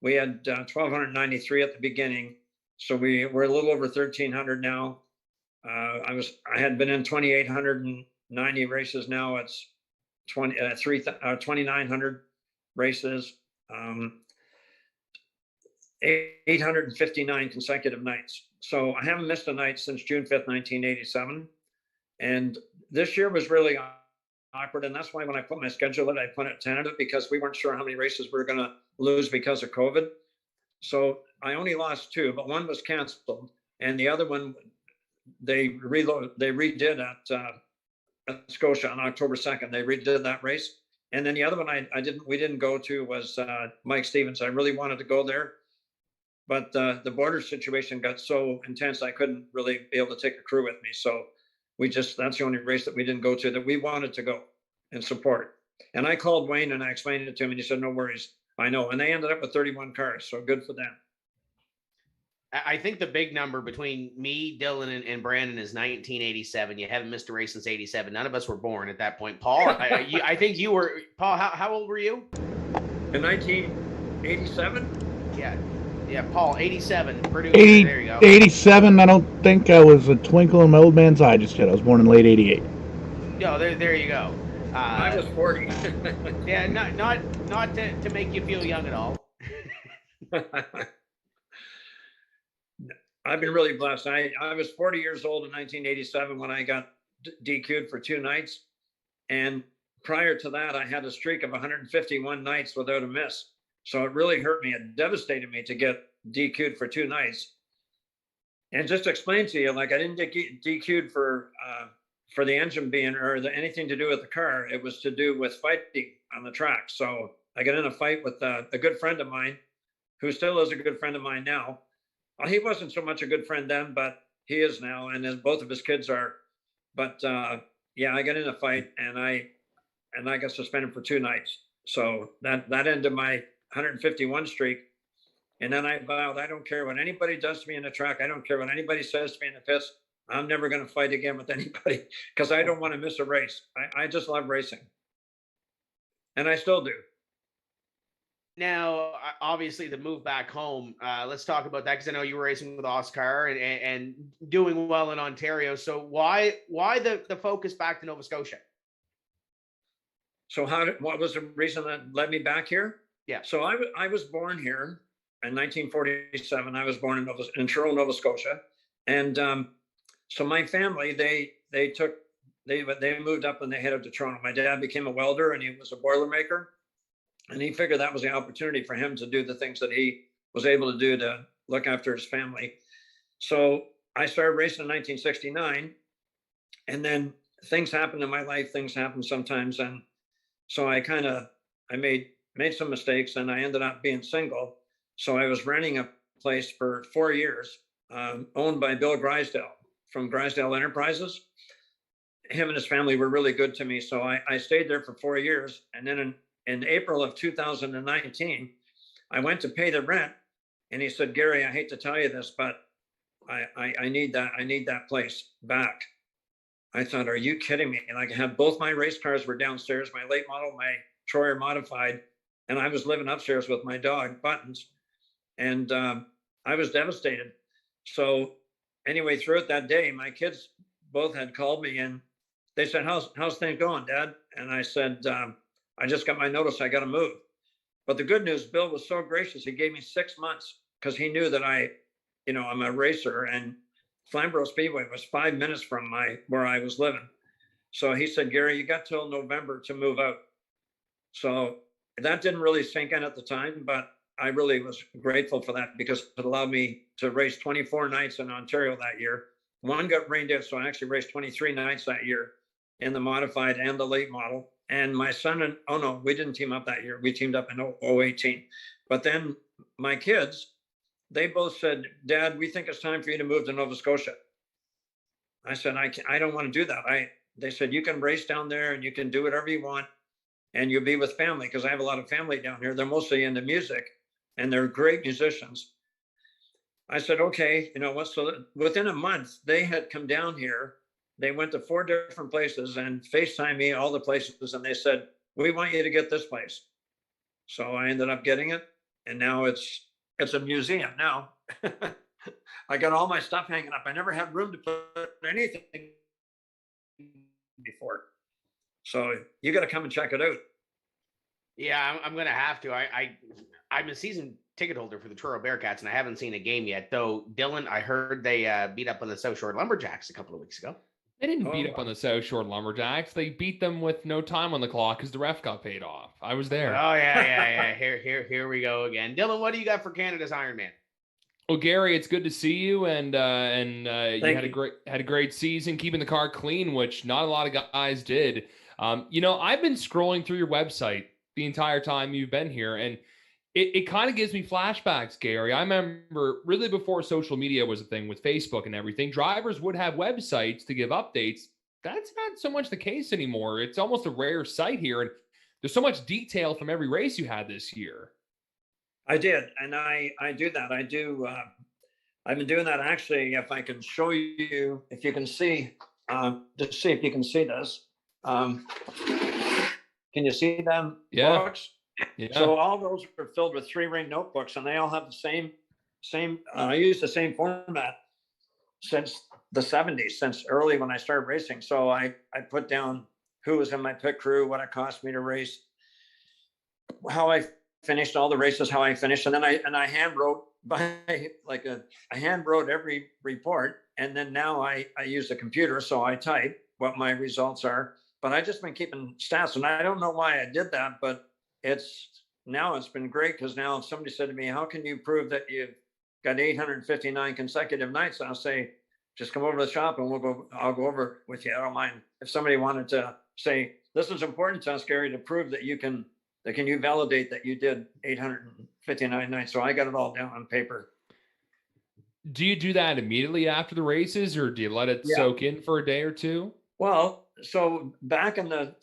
We had 1,293 at the beginning. So we're a little over 1,300 now. I had been in 2,890 races. Now it's 2,900 races, 859 consecutive nights. So I haven't missed a night since June 5th, 1987. And this year was really awkward. And that's why when I put my schedule in, I put it tentative, because we weren't sure how many races we were going to lose because of COVID. So I only lost 2, but one was canceled. And the other one, they redid at Scotia on October 2nd. They redid that race. And then the other one we didn't go to was Mike Stevens. I really wanted to go there, but the border situation got so intense I couldn't really be able to take a crew with me. So that's the only race that we didn't go to that we wanted to go and support. And I called Wayne and I explained it to him, and he said, no worries, I know. And they ended up with 31 cars, so good for them. I think the big number between me, Dylan, and Brandon is 1987. You haven't missed a race since 87. None of us were born at that point. Paul, I think you were. Paul, how old were you? In 1987? Yeah, Paul, 87. Producer, 80, there you go. 87, I don't think I was a twinkle in my old man's eye just yet. I was born in late 88. No, there you go. I was 40. Yeah, not to make you feel young at all. I've been really blessed. I was 40 years old in 1987 when I got DQ'd for 2 nights. And prior to that, I had a streak of 151 nights without a miss. So it really hurt me. It devastated me to get DQ'd for 2 nights. And just to explain to you, like, I didn't get DQ'd for the engine being, or anything to do with the car. It was to do with fighting on the track. So I got in a fight with a good friend of mine, who still is a good friend of mine now. Well, he wasn't so much a good friend then, but he is now, and both of his kids are. But yeah, I got in a fight, and I got suspended for 2 nights. So that ended my 151 streak. And then I vowed, I don't care what anybody does to me in the track. I don't care what anybody says to me in the pits. I'm never going to fight again with anybody, because I don't want to miss a race. I just love racing, and I still do. Now, obviously, the move back home, let's talk about that, because I know you were racing with Oscar and doing well in Ontario. So why the focus back to Nova Scotia? So what was the reason that led me back here? Yeah. So I was born here in 1947. I was born in Truro, Nova Scotia. And so my family, they moved up and they headed to Toronto. My dad became a welder, and he was a Boilermaker. And he figured that was the opportunity for him to do the things that he was able to do to look after his family. So I started racing in 1969, and then things happened in my life. Things happen sometimes. And so I made some mistakes, and I ended up being single. So I was renting a place for 4 years, owned by Bill Grisdale from Grisdale Enterprises. Him and his family were really good to me. So I stayed there for 4 years. And then in April of 2019, I went to pay the rent, and he said, Gary, I hate to tell you this, but I need that place back. I thought, are you kidding me? And I had both my race cars were downstairs, my late model, my Troyer modified, and I was living upstairs with my dog, Buttons. And I was devastated. So anyway, throughout that day, my kids both had called me, and they said, how's things going, Dad? And I said, I just got my notice. I got to move. But the good news, Bill was so gracious. He gave me 6 months, because he knew that I'm a racer, and Flamborough Speedway was 5 minutes from where I was living. So he said, Gary, you got till November to move out. So that didn't really sink in at the time, but I really was grateful for that, because it allowed me to race 24 nights in Ontario that year. One got rained out, so I actually raced 23 nights that year in the modified and the late model. And my son we didn't team up that year. We teamed up in 2018. But then my kids, they both said, Dad, we think it's time for you to move to Nova Scotia. I said, I don't want to do that. They said, you can race down there and you can do whatever you want, and you'll be with family, because I have a lot of family down here. They're mostly into music, and they're great musicians. I said, okay, you know what? So within a month, they had come down here. they went to 4 different places and FaceTime me all the places, and they said, we want you to get this place. So I ended up getting it, and now it's a museum now. I got all my stuff hanging up. I never had room to put anything before. So you got to come and check it out. Yeah, I'm gonna have to. I'm a season ticket holder for the Truro Bearcats, and I haven't seen a game yet. Though, Dylan, I heard they beat up on the South Shore Lumberjacks a couple of weeks ago. They didn't beat up on the South Shore Lumberjacks. They beat them with no time on the clock because the ref got paid off. I was there. Oh yeah. Here we go again. Dylan, what do you got for Canada's Ironman? Well, Gary, it's good to see you, and you had a great season, keeping the car clean, which not a lot of guys did. I've been scrolling through your website the entire time you've been here, and it kind of gives me flashbacks, Gary. I remember really before social media was a thing with Facebook and everything, drivers would have websites to give updates. That's not so much the case anymore. It's almost a rare sight here, and there's so much detail from every race you had this year. I did, and I do that. I've been doing that actually. If I can show you, if you can see, just see if you can see this. Can you see them? Yeah. Books? Yeah. So all those are filled with 3-ring notebooks, and they all have the same. I use the same format since the 70s, since early when I started racing. So I put down who was in my pit crew, what it cost me to race, how I finished all the races, how I finished, and then I hand wrote I hand wrote every report, and then now I use the computer, so I type what my results are. But I just been keeping stats, and I don't know why I did that, but it's been great, because now if somebody said to me, how can you prove that you've got 859 consecutive nights? I'll say, just come over to the shop and I'll go over it with you. I don't mind. If somebody wanted to say, this is important to us, Gary, to prove that can you validate that you did 859 nights? So I got it all down on paper. Do you do that immediately after the races, or do you let it soak in for a day or two? Well, so back in the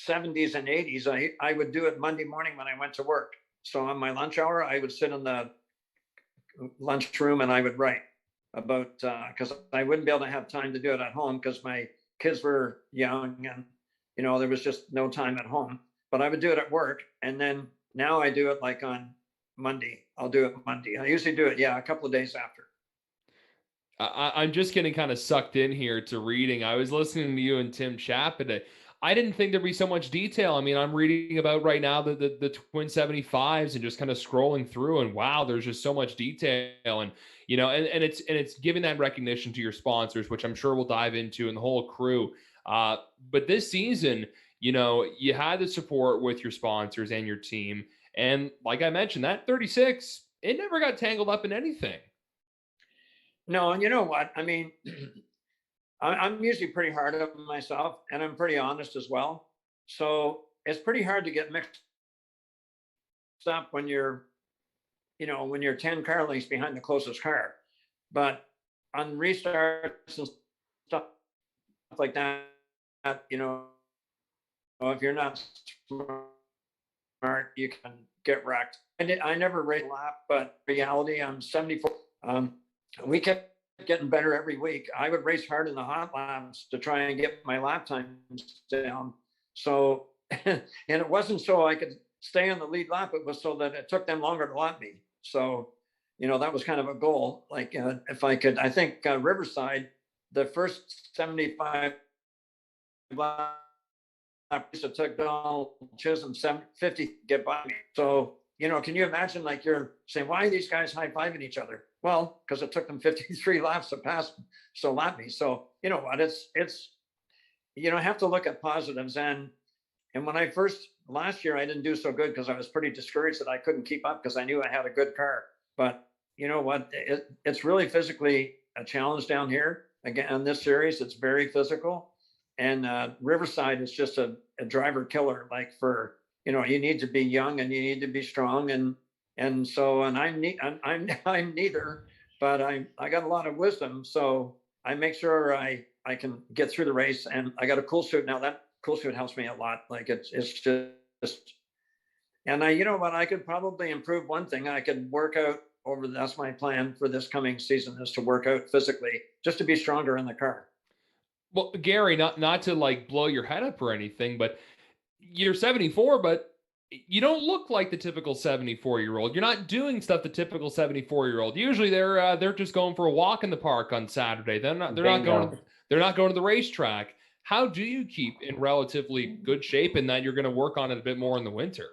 70s and 80s, I would do it Monday morning when I went to work. So on my lunch hour, I would sit in the lunchroom and I would write about, because I wouldn't be able to have time to do it at home because my kids were young and, there was just no time at home. But I would do it at work. And then now I do it like on Monday. I'll do it Monday. I usually do it, a couple of days after. I'm just getting kind of sucked in here to reading. I was listening to you and Tim chat today. I didn't think there'd be so much detail. I mean, I'm reading about right now the twin 75s and just kind of scrolling through, and wow, there's just so much detail. And, and it's giving that recognition to your sponsors, which I'm sure we'll dive into, and the whole crew. But this season, you had the support with your sponsors and your team. And like I mentioned, that 36, it never got tangled up in anything. No, and you know what? I mean, I'm usually pretty hard on myself, and I'm pretty honest as well. So it's pretty hard to get mixed up when you're 10 car lengths behind the closest car. But on restarts and stuff like that, if you're not smart, you can get wrecked. I never rate a lap, but reality, I'm 74. We kept getting better every week. I would race hard in the hot laps to try and get my lap times down. So, and it wasn't so I could stay on the lead lap. It was so that it took them longer to lap me. So, that was kind of a goal. Like if I could, I think Riverside, the first 75 laps, it took Donald Chisholm 750 to get by me. So, can you imagine, like, you're saying, why are these guys high-fiving each other? Well, because it took them 53 laps to pass, so lap me. So, you know what, it's have to look at positives. And when I last year, I didn't do so good because I was pretty discouraged that I couldn't keep up because I knew I had a good car. But you know what, it's really physically a challenge down here. Again, in this series, it's very physical. And Riverside is just a driver killer, like for, you need to be young and you need to be strong. And I'm neither, but I got a lot of wisdom. So I make sure I can get through the race, and I got a cool suit. Now that cool suit helps me a lot. Like it's just, and I could probably improve one thing. I could work out that's my plan for this coming season, is to work out physically just to be stronger in the car. Well, Gary, not to like blow your head up or anything, but you're 74, but you don't look like the typical 74-year-old. You're not doing stuff the typical 74-year-old. Usually they're just going for a walk in the park on Saturday. They're not going to the racetrack. How do you keep in relatively good shape in that you're going to work on it a bit more in the winter?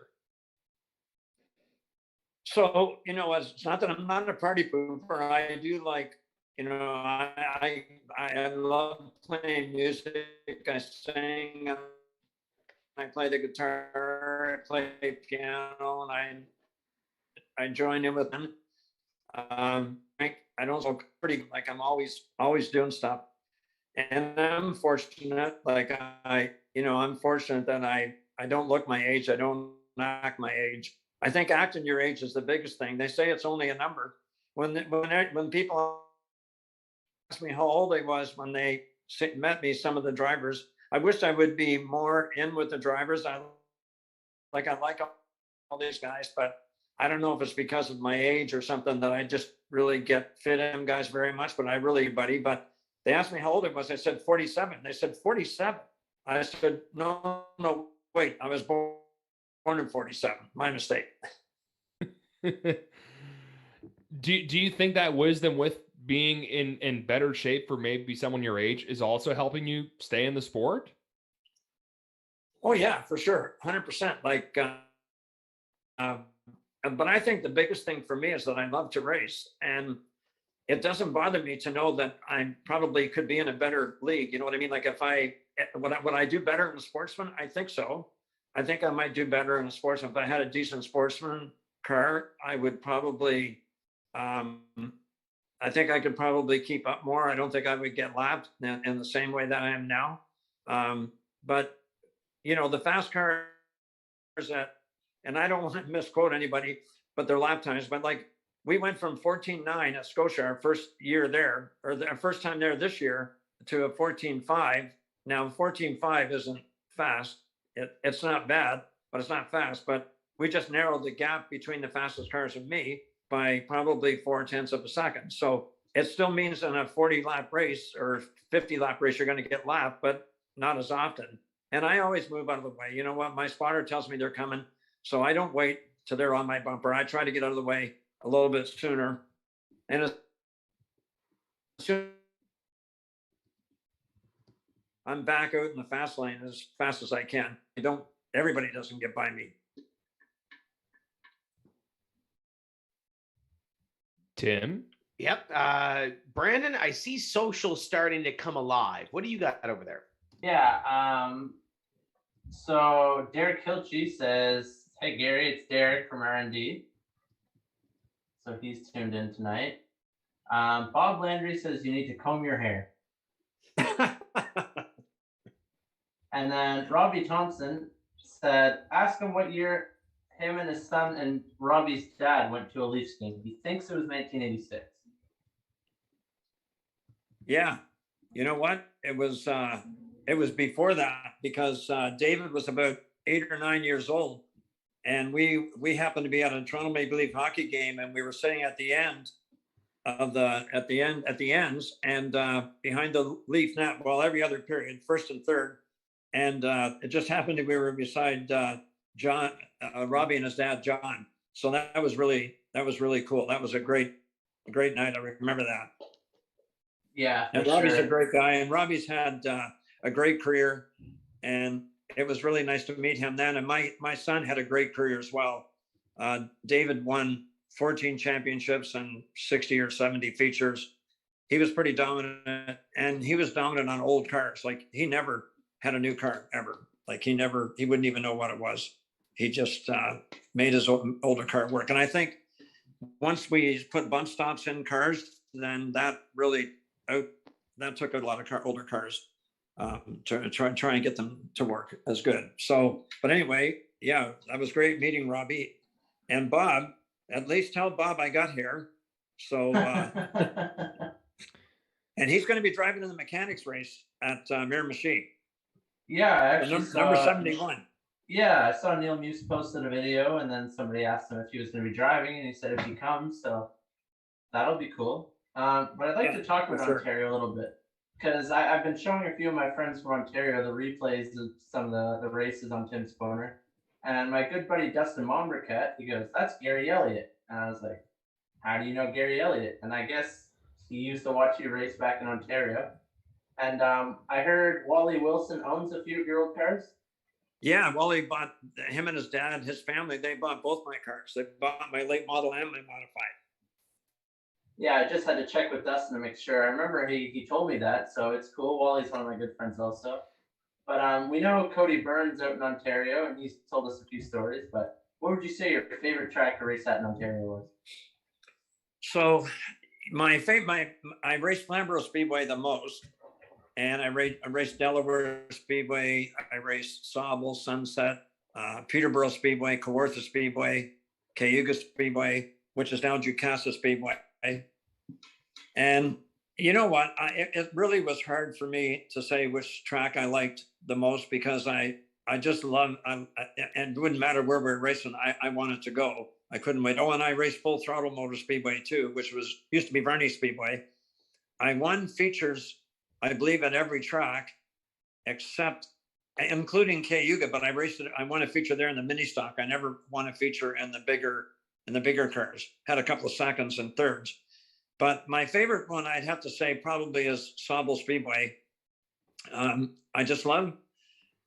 So, it's not that I'm not a party pooper. I do like, I love playing music. I sing, I play the guitar, I play piano, and I join in with them. I don't look pretty like I'm always doing stuff. And I'm fortunate, I'm fortunate that I don't look my age. I don't act my age. I think acting your age is the biggest thing. They say it's only a number. When people ask me how old I was when they met me, some of the drivers, I wish I would be more in with the drivers. I like all these guys, but I don't know if it's because of my age or something that I just really get fit in guys very much, but I really, buddy, but they asked me how old I was. I said 47. They said 47. I said, no, wait, I was born in 47. My mistake. Do you think that wisdom with being in better shape for maybe someone your age is also helping you stay in the sport? Oh yeah, for sure. 100%. But I think the biggest thing for me is that I love to race, and it doesn't bother me to know that I probably could be in a better league. You know what I mean? Like would I do better in a sportsman? I think so. I think I might do better in a sportsman. If I had a decent sportsman car, I would probably, I think I could probably keep up more. I don't think I would get lapped in the same way that I am now. But, the fast cars and I don't want to misquote anybody, but their lap times, but we went from 14.9 at Scotia, our first year there, or the first time there this year, to a 14.5. Now, 14.5 isn't fast. It's not bad, but it's not fast. But we just narrowed the gap between the fastest cars and me by probably 0.4 of a second. So it still means in a 40-lap race or 50-lap race, you're going to get lapped, but not as often. And I always move out of the way. You know what? My spotter tells me they're coming, so I don't wait till they're on my bumper. I try to get out of the way a little bit sooner. And as soon I'm back out in the fast lane as fast as I can. Everybody doesn't get by me. Tim? Yep. Brandon, I see social starting to come alive. What do you got over there? Yeah. So Derek Kilchie says, hey, Gary, it's Derek from R&D. So he's tuned in tonight. Bob Landry says you need to comb your hair. And then Robbie Thompson said, ask him what year him and his son and Robbie's dad went to a Leafs game. He thinks it was 1986. Yeah. You know what? It was before that, because David was about 8 or 9 years old. And we happened to be at a Toronto Maple Leaf hockey game, and we were sitting at the end of at the ends, and behind the Leaf net, well, every other period, first and third. And it just happened that we were beside John, Robbie and his dad, John. So that was really cool. That was a great night. I remember that. Yeah. And Robbie's a great guy, and Robbie's had a great career, and it was really nice to meet him then. And my son had a great career as well. David won 14 championships and 60 or 70 features. He was pretty dominant, and he was dominant on old cars. Like, he never had a new car ever. Like, he wouldn't even know what it was. He just made his older car work. And I think once we put bump stops in cars, then that really that took a lot of older cars to try and get them to work as good. So, but anyway, yeah, that was great meeting Robbie and Bob. At least tell Bob I got here. So, and he's going to be driving in the mechanics race at Miramichi. Yeah, actually, number 71. Yeah, I saw Neil Muse posted a video, and then somebody asked him if he was going to be driving, and he said if he comes, so that'll be cool. But I'd like to talk about Ontario a little bit. because I've been showing a few of my friends from Ontario the replays of some of the races on Tim's Corner. And my good buddy Dustin Monbriquette, he goes, "That's Gary Elliott." And I was like, "How do you know Gary Elliott?" And I guess he used to watch you race back in Ontario. And I heard Wally Wilson owns a few of your old cars. Yeah, Wally bought, him and his dad, his family, they bought both my cars. They bought my late model and my modified. Yeah, I just had to check with Dustin to make sure. I remember he told me that, so it's cool. Wally's one of my good friends also. But we know Cody Burns out in Ontario, and he's told us a few stories. But what would you say your favorite track to race at in Ontario was? So I raced Flamborough Speedway the most, and I raced Delaware Speedway. I raced Sauble, Sunset, Peterborough Speedway, Kawartha Speedway, Cayuga Speedway, which is now Jukasa Speedway. And you know what? It really was hard for me to say which track I liked the most, because I just love, and it wouldn't matter where we're racing, I wanted to go. I couldn't wait. Oh, and I raced Full Throttle Motor Speedway too, which used to be Varney Speedway. I won features, I believe, at every track except, including Cayuga, but I won a feature there in the mini stock. I never won a feature in the bigger cars. Had a couple of seconds and thirds. But my favorite one, I'd have to say, probably is Sauble Speedway. I just love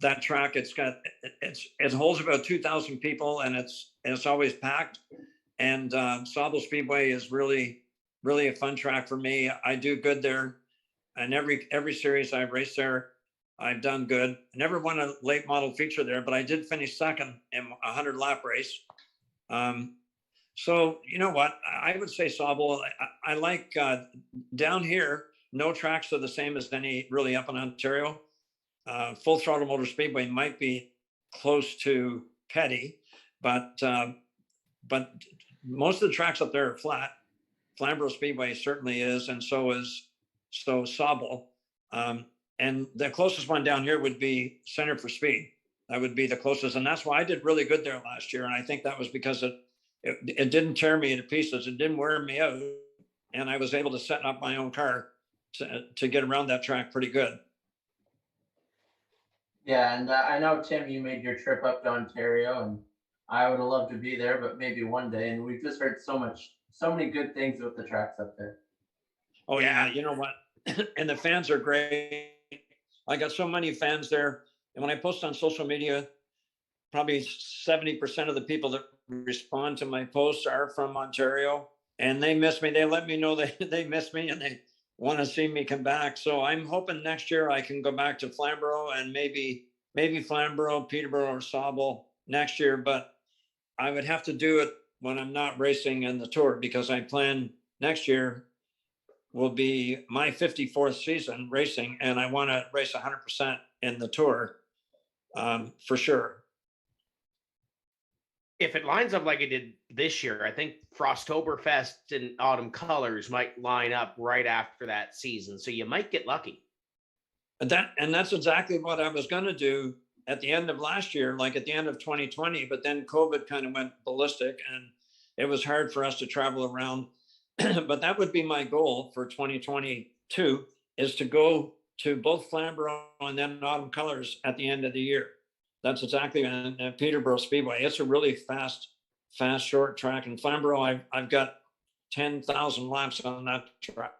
that track. It holds about 2,000 people, and it's always packed. And Sauble Speedway is really, really a fun track for me. I do good there, and every series I've raced there, I've done good. I never won a late model feature there, but I did finish second in a 100-lap race. So you know what? I would say Sauble. I like down here. No tracks are the same as any really up in Ontario. Full Throttle Motor Speedway might be close to Petty, but most of the tracks up there are flat. Flamborough Speedway certainly is, and so Sauble. And the closest one down here would be Center for Speed. That would be the closest, and that's why I did really good there last year. And I think that was because it didn't tear me to pieces. It didn't wear me out. And I was able to set up my own car to get around that track pretty good. Yeah, and I know, Tim, you made your trip up to Ontario, and I would have loved to be there, but maybe one day. And we've just heard so many good things about the tracks up there. Oh, yeah. You know what? And the fans are great. I got so many fans there. And when I post on social media, probably 70% of the people that respond to my posts are from Ontario, and they miss me. They let me know they miss me, and they want to see me come back. So I'm hoping next year I can go back to Flamborough, and maybe Flamborough, Peterborough, or Sauble next year. But I would have to do it when I'm not racing in the Tour, because I plan next year will be my 54th season racing, and I want to race 100% in the Tour for sure. If it lines up like it did this year, I think Frosttoberfest and Autumn Colors might line up right after that season. So you might get lucky. And that's exactly what I was going to do at the end of last year, like at the end of 2020. But then COVID kind of went ballistic, and it was hard for us to travel around. But that would be my goal for 2022, is to go to both Flamborough and then Autumn Colors at the end of the year. That's exactly in Peterborough Speedway. It's a really fast, short track. In Flamborough, I've got 10,000 laps on that track.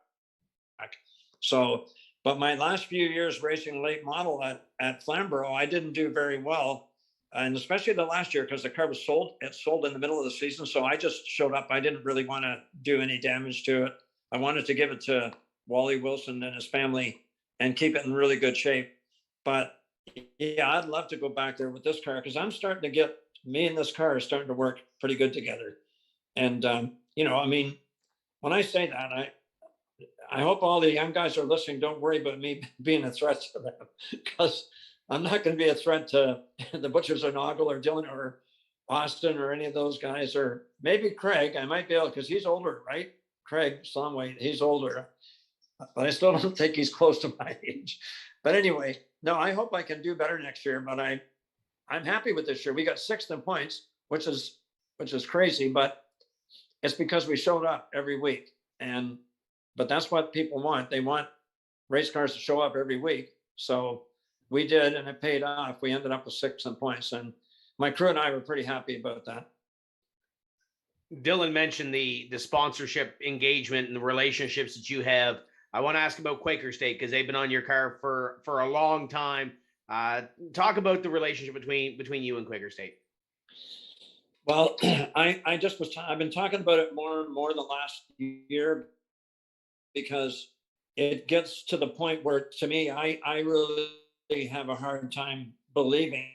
So, but my last few years racing late model at Flamborough, I didn't do very well. And especially the last year, because the car was sold. It sold in the middle of the season. So I just showed up. I didn't really want to do any damage to it. I wanted to give it to Wally Wilson and his family and keep it in really good shape. But yeah, I'd love to go back there with this car, because I'm starting to get, me and this car are starting to work pretty good together. And, you know, I mean, when I say that, I hope all the young guys are listening. Don't worry about me being a threat to them, because I'm not going to be a threat to the Butchers or Noggle or Dylan or Austin or any of those guys, or maybe Craig. I might be able, because he's older, right? Craig Slomway, he's older, but I still don't think he's close to my age. But anyway, no, I hope I can do better next year. But I'm happy with this year. We got 6th in points, which is crazy, but it's because we showed up every week. But that's what people want. They want race cars to show up every week. So we did, and it paid off. We ended up with 6 points, and my crew and I were pretty happy about that. Dylan mentioned the sponsorship engagement and the relationships that you have. I want to ask about Quaker State because they've been on your car for a long time. Talk about the relationship between you and Quaker State. Well, I've been talking about it more and more the last year because it gets to the point where, to me, I really have a hard time believing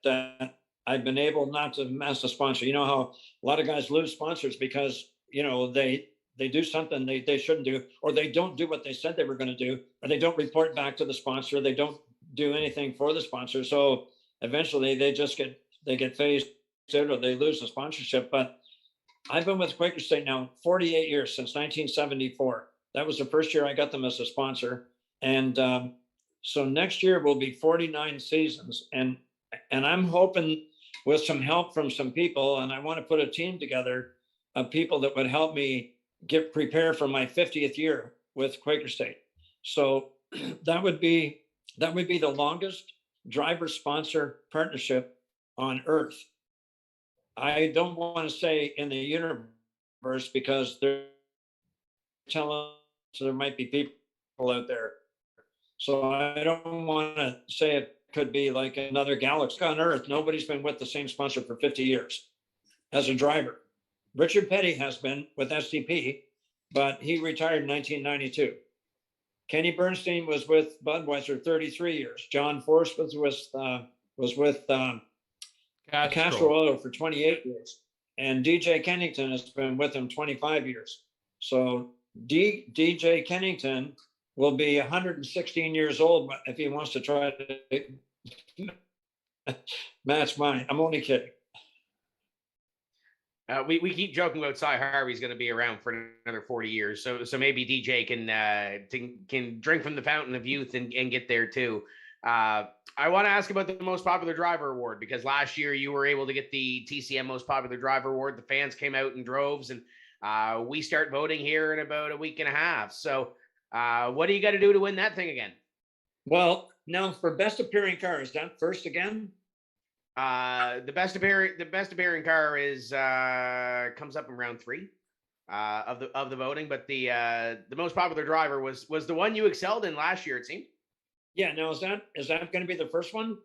that I've been able not to mess a sponsor. You know how a lot of guys lose sponsors because, they do something they shouldn't do, or they don't do what they said they were going to do, or they don't report back to the sponsor. They don't do anything for the sponsor. So eventually they just get phased out, or they lose the sponsorship. But I've been with Quaker State now 48 years, since 1974. That was the first year I got them as a sponsor. And so next year will be 49 seasons. And I'm hoping, with some help from some people, and I want to put a team together of people that would help me prepare for my 50th year with Quaker State. So that would be the longest driver sponsor partnership on earth. I don't want to say in the universe, because they're telling us there might be people out there. So I don't want to say it could be like another galaxy on earth. Nobody's been with the same sponsor for 50 years as a driver. Richard Petty has been with STP, but he retired in 1992. Kenny Bernstein was with Budweiser 33 years. John Force was with Castro Oil for 28 years. And DJ Kennington has been with him 25 years. So DJ Kennington will be 116 years old if he wants to try to match mine. I'm only kidding. We keep joking about Cy Harvey's going to be around for another 40 years. So maybe DJ can drink from the fountain of youth and get there too. I want to ask about the most popular driver award, because last year you were able to get the TCM most popular driver award. The fans came out in droves, and we start voting here in about a week and a half. So what do you got to do to win that thing again? Well, now for best appearing car, is that first again? The best appearing car is comes up in round 3 of the voting, but the most popular driver was the one you excelled in last year, it seemed. Yeah. Now is that going to be the first one?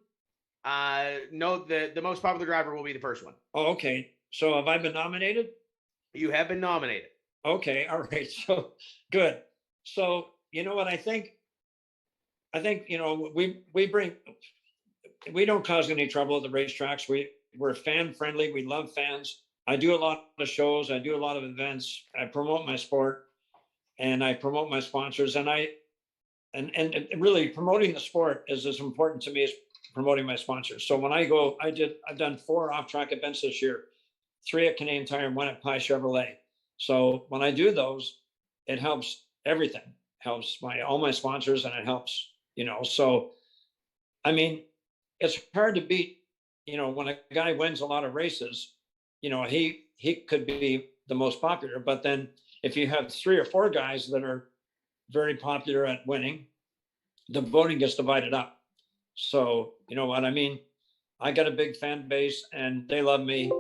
No, the most popular driver will be the first one. Oh, okay. So have I been nominated? You have been nominated. Okay. All right. So good. So you know what I think, we don't cause any trouble at the racetracks. We're fan friendly. We love fans. I do a lot of shows. I do a lot of events. I promote my sport, and I promote my sponsors. And and really promoting the sport is as important to me as promoting my sponsors. So when I go, I've done 4 off-track events this year, 3 at Canadian Tire and 1 at Pie Chevrolet. So when I do those, it helps everything. Helps all my sponsors, and it helps, so I mean, it's hard to beat, when a guy wins a lot of races, he could be the most popular. But then if you have 3 or 4 guys that are very popular at winning, the voting gets divided up. So, you know what I mean? I got a big fan base, and they love me.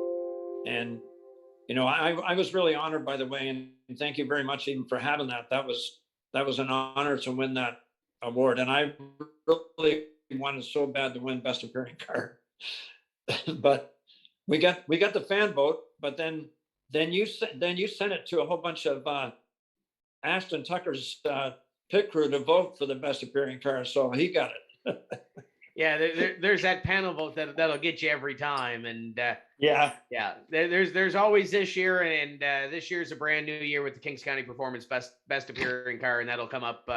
And, I was really honored, by the way, and thank you very much even for having that. That was an honor to win that award. And I really wanted so bad to win best appearing car. But we got the fan vote, but then you sent it to a whole bunch of Ashton Tucker's pit crew to vote for the best appearing car, so he got it. Yeah, there's that panel vote that'll get you every time, and yeah. There's always this year, and this year's a brand new year with the Kings County Performance best appearing car, and that'll come up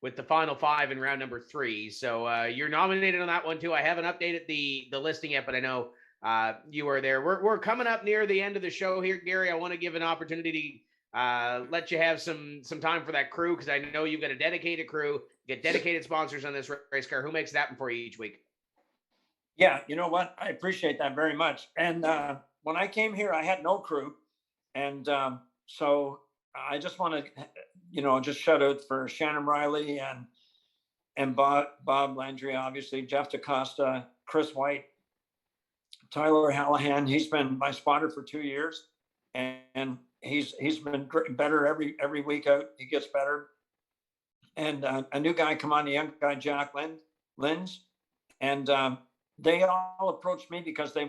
with the final 5 in round number 3. So you're nominated on that one too. I haven't updated the listing yet, but I know you are there. We're coming up near the end of the show here, Gary. I want to give an opportunity to let you have some time for that crew, because I know you've got a dedicated crew, get dedicated sponsors on this race car. Who makes it happen for you each week? Yeah, you know what? I appreciate that very much. And when I came here, I had no crew. And so I just want to just shout out for Shannon Riley and Bob Landry, obviously, Jeff DaCosta, Chris White, Tyler Hallahan. He's been my spotter for 2 years, and he's been better every week out. He gets better. And a new guy come on, a young guy, Jack Lins, and they all approached me because they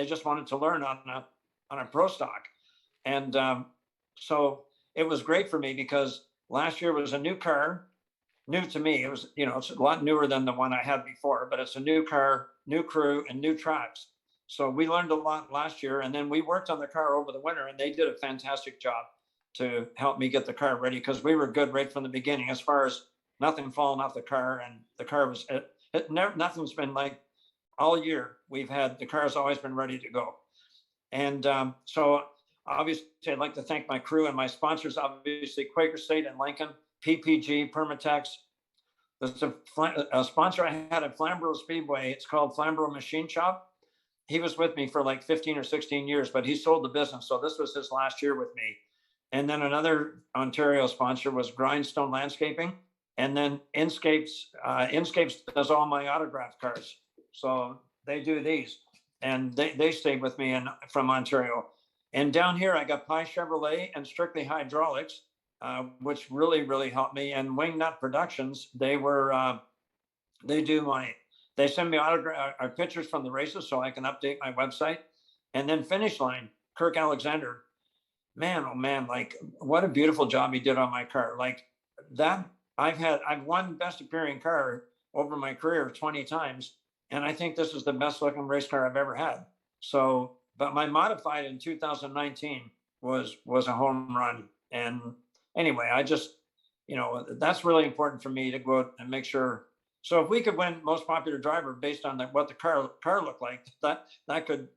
just wanted to learn on a pro stock. And so it was great for me because last year was a new car, new to me. It was, it's a lot newer than the one I had before, but it's a new car, new crew, and new tracks. So we learned a lot last year, and then we worked on the car over the winter, and they did a fantastic job to help me get the car ready, because we were good right from the beginning as far as nothing falling off the car. And the car was, nothing's been like all year. The car's always been ready to go. And so obviously I'd like to thank my crew and my sponsors, obviously Quaker State and Lincoln, PPG, Permatex. There's a sponsor I had at Flamborough Speedway. It's called Flamborough Machine Shop. He was with me for like 15 or 16 years, but he sold the business. So this was his last year with me. And then another Ontario sponsor was Grindstone Landscaping. And then Inscapes does all my autograph cars. So they do these. And they stayed with me from Ontario. And down here, I got Pye Chevrolet and Strictly Hydraulics, which really, really helped me. And Wingnut Productions, they send me pictures from the races so I can update my website. And then Finish Line, Kirk Alexander. Man, oh man, like what a beautiful job he did on my car. Like that, I've won best appearing car over my career 20 times. And I think this is the best looking race car I've ever had. So, but my modified in 2019 was a home run. And anyway, I just, that's really important for me to go out and make sure. So if we could win most popular driver based on what the car looked like, that could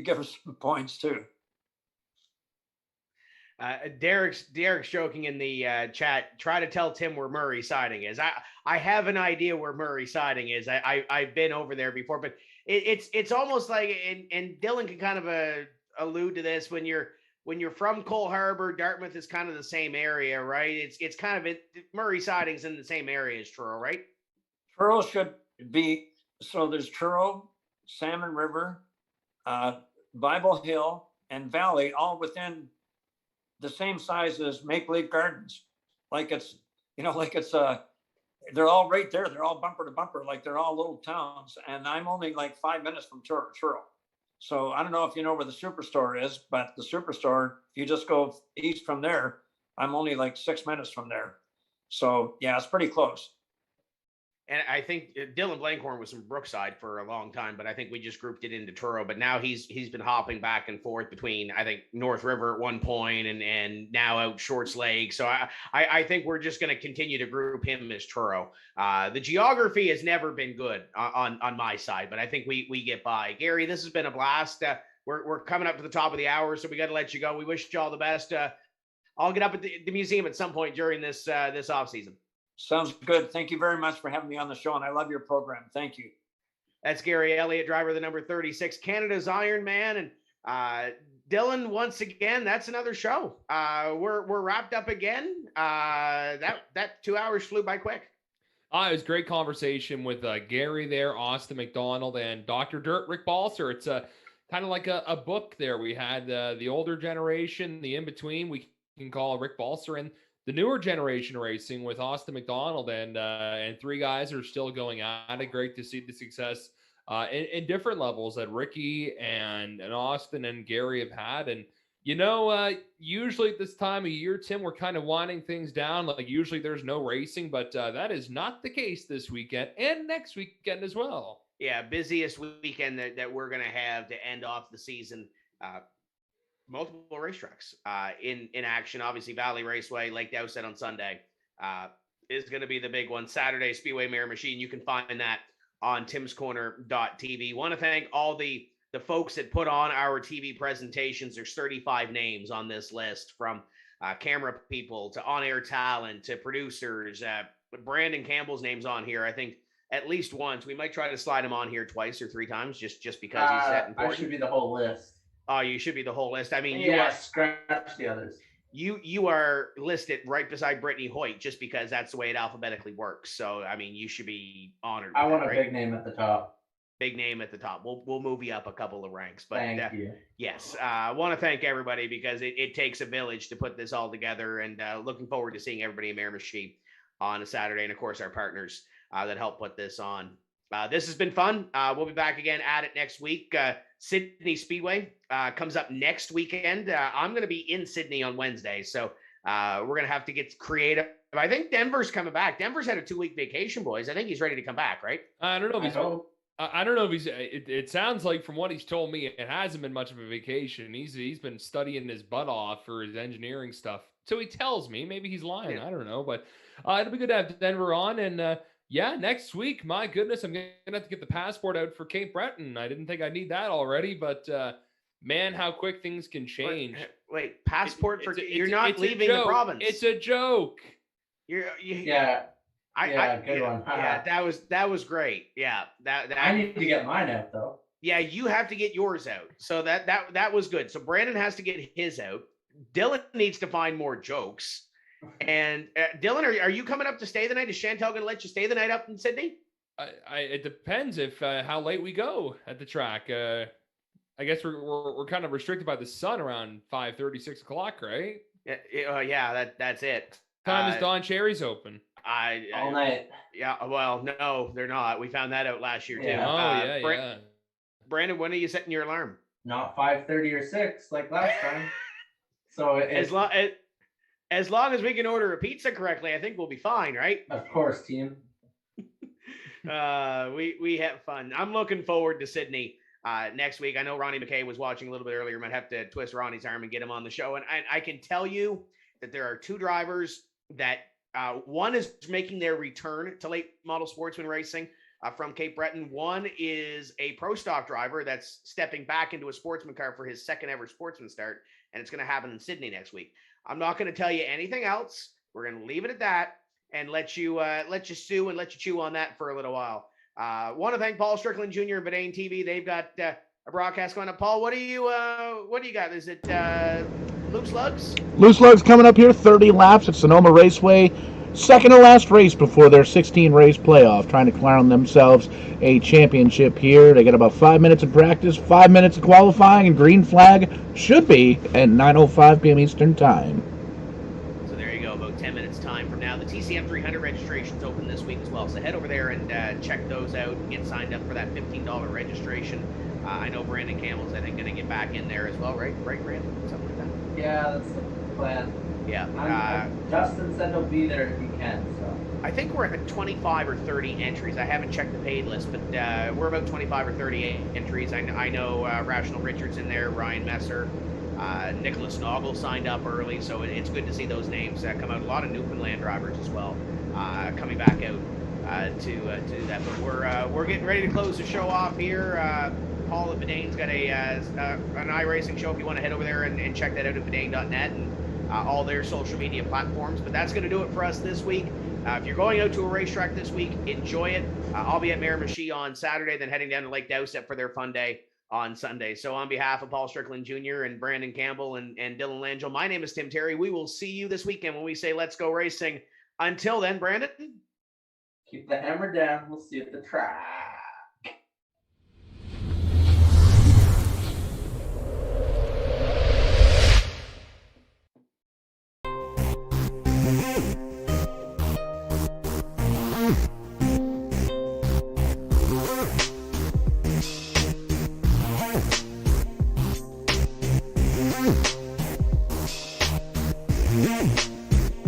give us some points too. Derek's joking in the chat. Try to tell Tim where Murray Siding is. I have an idea where Murray Siding is. I've been over there before, but it's almost like, and Dylan can kind of allude to this, when you're from Cole Harbor, Dartmouth is kind of the same area, right? It's kind of Murray Siding's in the same area as Truro, right? Truro should be, so there's Truro, Salmon River, Bible Hill, and Valley, all within the same size as Maple Leaf Gardens. They're all right there. They're all bumper to bumper, like they're all little towns. And I'm only like 5 minutes from Truro. So I don't know if you know where the Superstore is, but the Superstore, if you just go east from there, I'm only like 6 minutes from there. So yeah, it's pretty close. And I think Dylan Blankhorn was from Brookside for a long time, but I think we just grouped it into Truro. But now he's been hopping back and forth between, I think, North River at one point and now out Shorts Lake. So I think we're just going to continue to group him as Truro. The geography has never been good on my side, but I think we get by. Gary, this has been a blast. We're coming up to the top of the hour, so we got to let you go. We wish you all the best. I'll get up at the museum at some point during this off season. Sounds good. Thank you very much for having me on the show, and I love your program. Thank you. That's Gary Elliott, driver of the number 36, Canada's Ironman. And Dylan, once again, that's another show. We're wrapped up again. That 2 hours flew by quick. It was a great conversation with Gary there, Austin MacDonald, and Dr. Dirt, Rick Balser. It's kind of like a book there. We had the older generation, the in-between, we can call Rick Balser, and the newer generation racing with Austin MacDonald, and three guys are still going at it. Great to see the success in different levels that Ricky and Austin and Gary have had. And, usually at this time of year, Tim, we're kind of winding things down. Like usually there's no racing, but that is not the case this weekend and next weekend as well. Yeah, busiest weekend that we're going to have to end off the season. Multiple racetracks in action. Obviously, Valley Raceway, Lake Dowsett on Sunday is going to be the big one. Saturday, Speedway Mirror Machine. You can find that on timscorner.tv. Want to thank all the folks that put on our TV presentations. There's 35 names on this list, from camera people to on-air talent to producers. Brandon Campbell's name's on here, I think, at least once. We might try to slide him on here twice or three times just because he's that important. I should be the whole list. Oh, you should be the whole list. I mean, yeah, scratch the others. you are listed right beside Brittany Hoyt just because that's the way it alphabetically works. So I mean, you should be honored. I want that, a right? big name at the top. Big name at the top. We'll move you up a couple of ranks. But Thank you. Yes, I want to thank everybody because it takes a village to put this all together. And looking forward to seeing everybody in Miramichi on a Saturday, and of course our partners that help put this on. This has been fun. We'll be back again at it next week. Sydney Speedway comes up next weekend. I'm going to be in Sydney on Wednesday, so we're going to have to get creative. I think Denver's coming back. Denver's had a 2-week vacation, boys. I think he's ready to come back, right? I don't know if he's. I don't know if he's. It sounds like from what he's told me, it hasn't been much of a vacation. He's been studying his butt off for his engineering stuff. So he tells me. Maybe he's lying. Yeah. I don't know, but it'll be good to have Denver on and. Yeah, next week, my goodness, I'm going to have to get the passport out for Cape Breton. I didn't think I'd need that already, but man, how quick things can change. Wait, passport for you're not leaving the province. It's a joke. Good one. Yeah, that was great. Yeah, that I need to get mine out though. Yeah, you have to get yours out. So that was good. So Brandon has to get his out. Dylan needs to find more jokes. And Dylan, are you coming up to stay the night? Is Chantel going to let you stay the night up in Sydney? It depends if how late we go at the track. I guess we're kind of restricted by the sun around 5:30, 6 o'clock, right? Yeah, that's it. Time is Don Cherry's open. All night. Yeah, well, no, they're not. We found that out last year too. Yeah. Yeah. Brandon, when are you setting your alarm? Not 5:30 or 6 like last time. So as long as we can order a pizza correctly, I think we'll be fine, right? Of course, team. We have fun. I'm looking forward to Sydney next week. I know Ronnie McKay was watching a little bit earlier. Might have to twist Ronnie's arm and get him on the show. And I can tell you that there are 2 drivers that one is making their return to late model sportsman racing from Cape Breton. One is a pro stock driver that's stepping back into a sportsman car for his second ever sportsman start, and it's going to happen in Sydney next week. I'm not going to tell you anything else. We're going to leave it at that and let you stew and let you chew on that for a little while. Want to thank Paul Strickland Jr. and Bedane TV. They've got a broadcast going up. Paul, what do you got? Is it Loose Lugs? Loose Lugs coming up here, 30 laps at Sonoma Raceway. Second to last race before their 16-race playoff, trying to crown themselves a championship here. They got about 5 minutes of practice, 5 minutes of qualifying, and green flag should be at 9:05 p.m. Eastern Time. So there you go, about 10 minutes time from now. The TCM 300 registration's open this week as well, so head over there and check those out and get signed up for that $15 registration. I know Brandon Campbell's, I think, going to get back in there as well, right? Right, Brandon? Something like that? Yeah, that's the plan. Yeah. Justin said he'll be there if he can. So I think we're at 25 or 30 entries. I haven't checked the paid list, but we're about 25 or 30 entries. I know Rational Richards in there, Ryan Messer, Nicholas Noggle signed up early, so it's good to see those names come out. A lot of Newfoundland drivers as well coming back out to do that. But we're getting ready to close the show off here. Paul at Bedane's got an iRacing show. If you want to head over there and check that out at bedane.net and all their social media platforms. But that's going to do it for us this week. If you're going out to a racetrack this week, enjoy it. I'll be at Miramichi on Saturday, then heading down to Lake Dowsett for their fun day on Sunday. So on behalf of Paul Strickland Jr. and Brandon Campbell and Dylan Langell, my name is Tim Terry. We will see you this weekend when we say let's go racing. Until then, Brandon. Keep the hammer down. We'll see you at the track. Mm-hmm.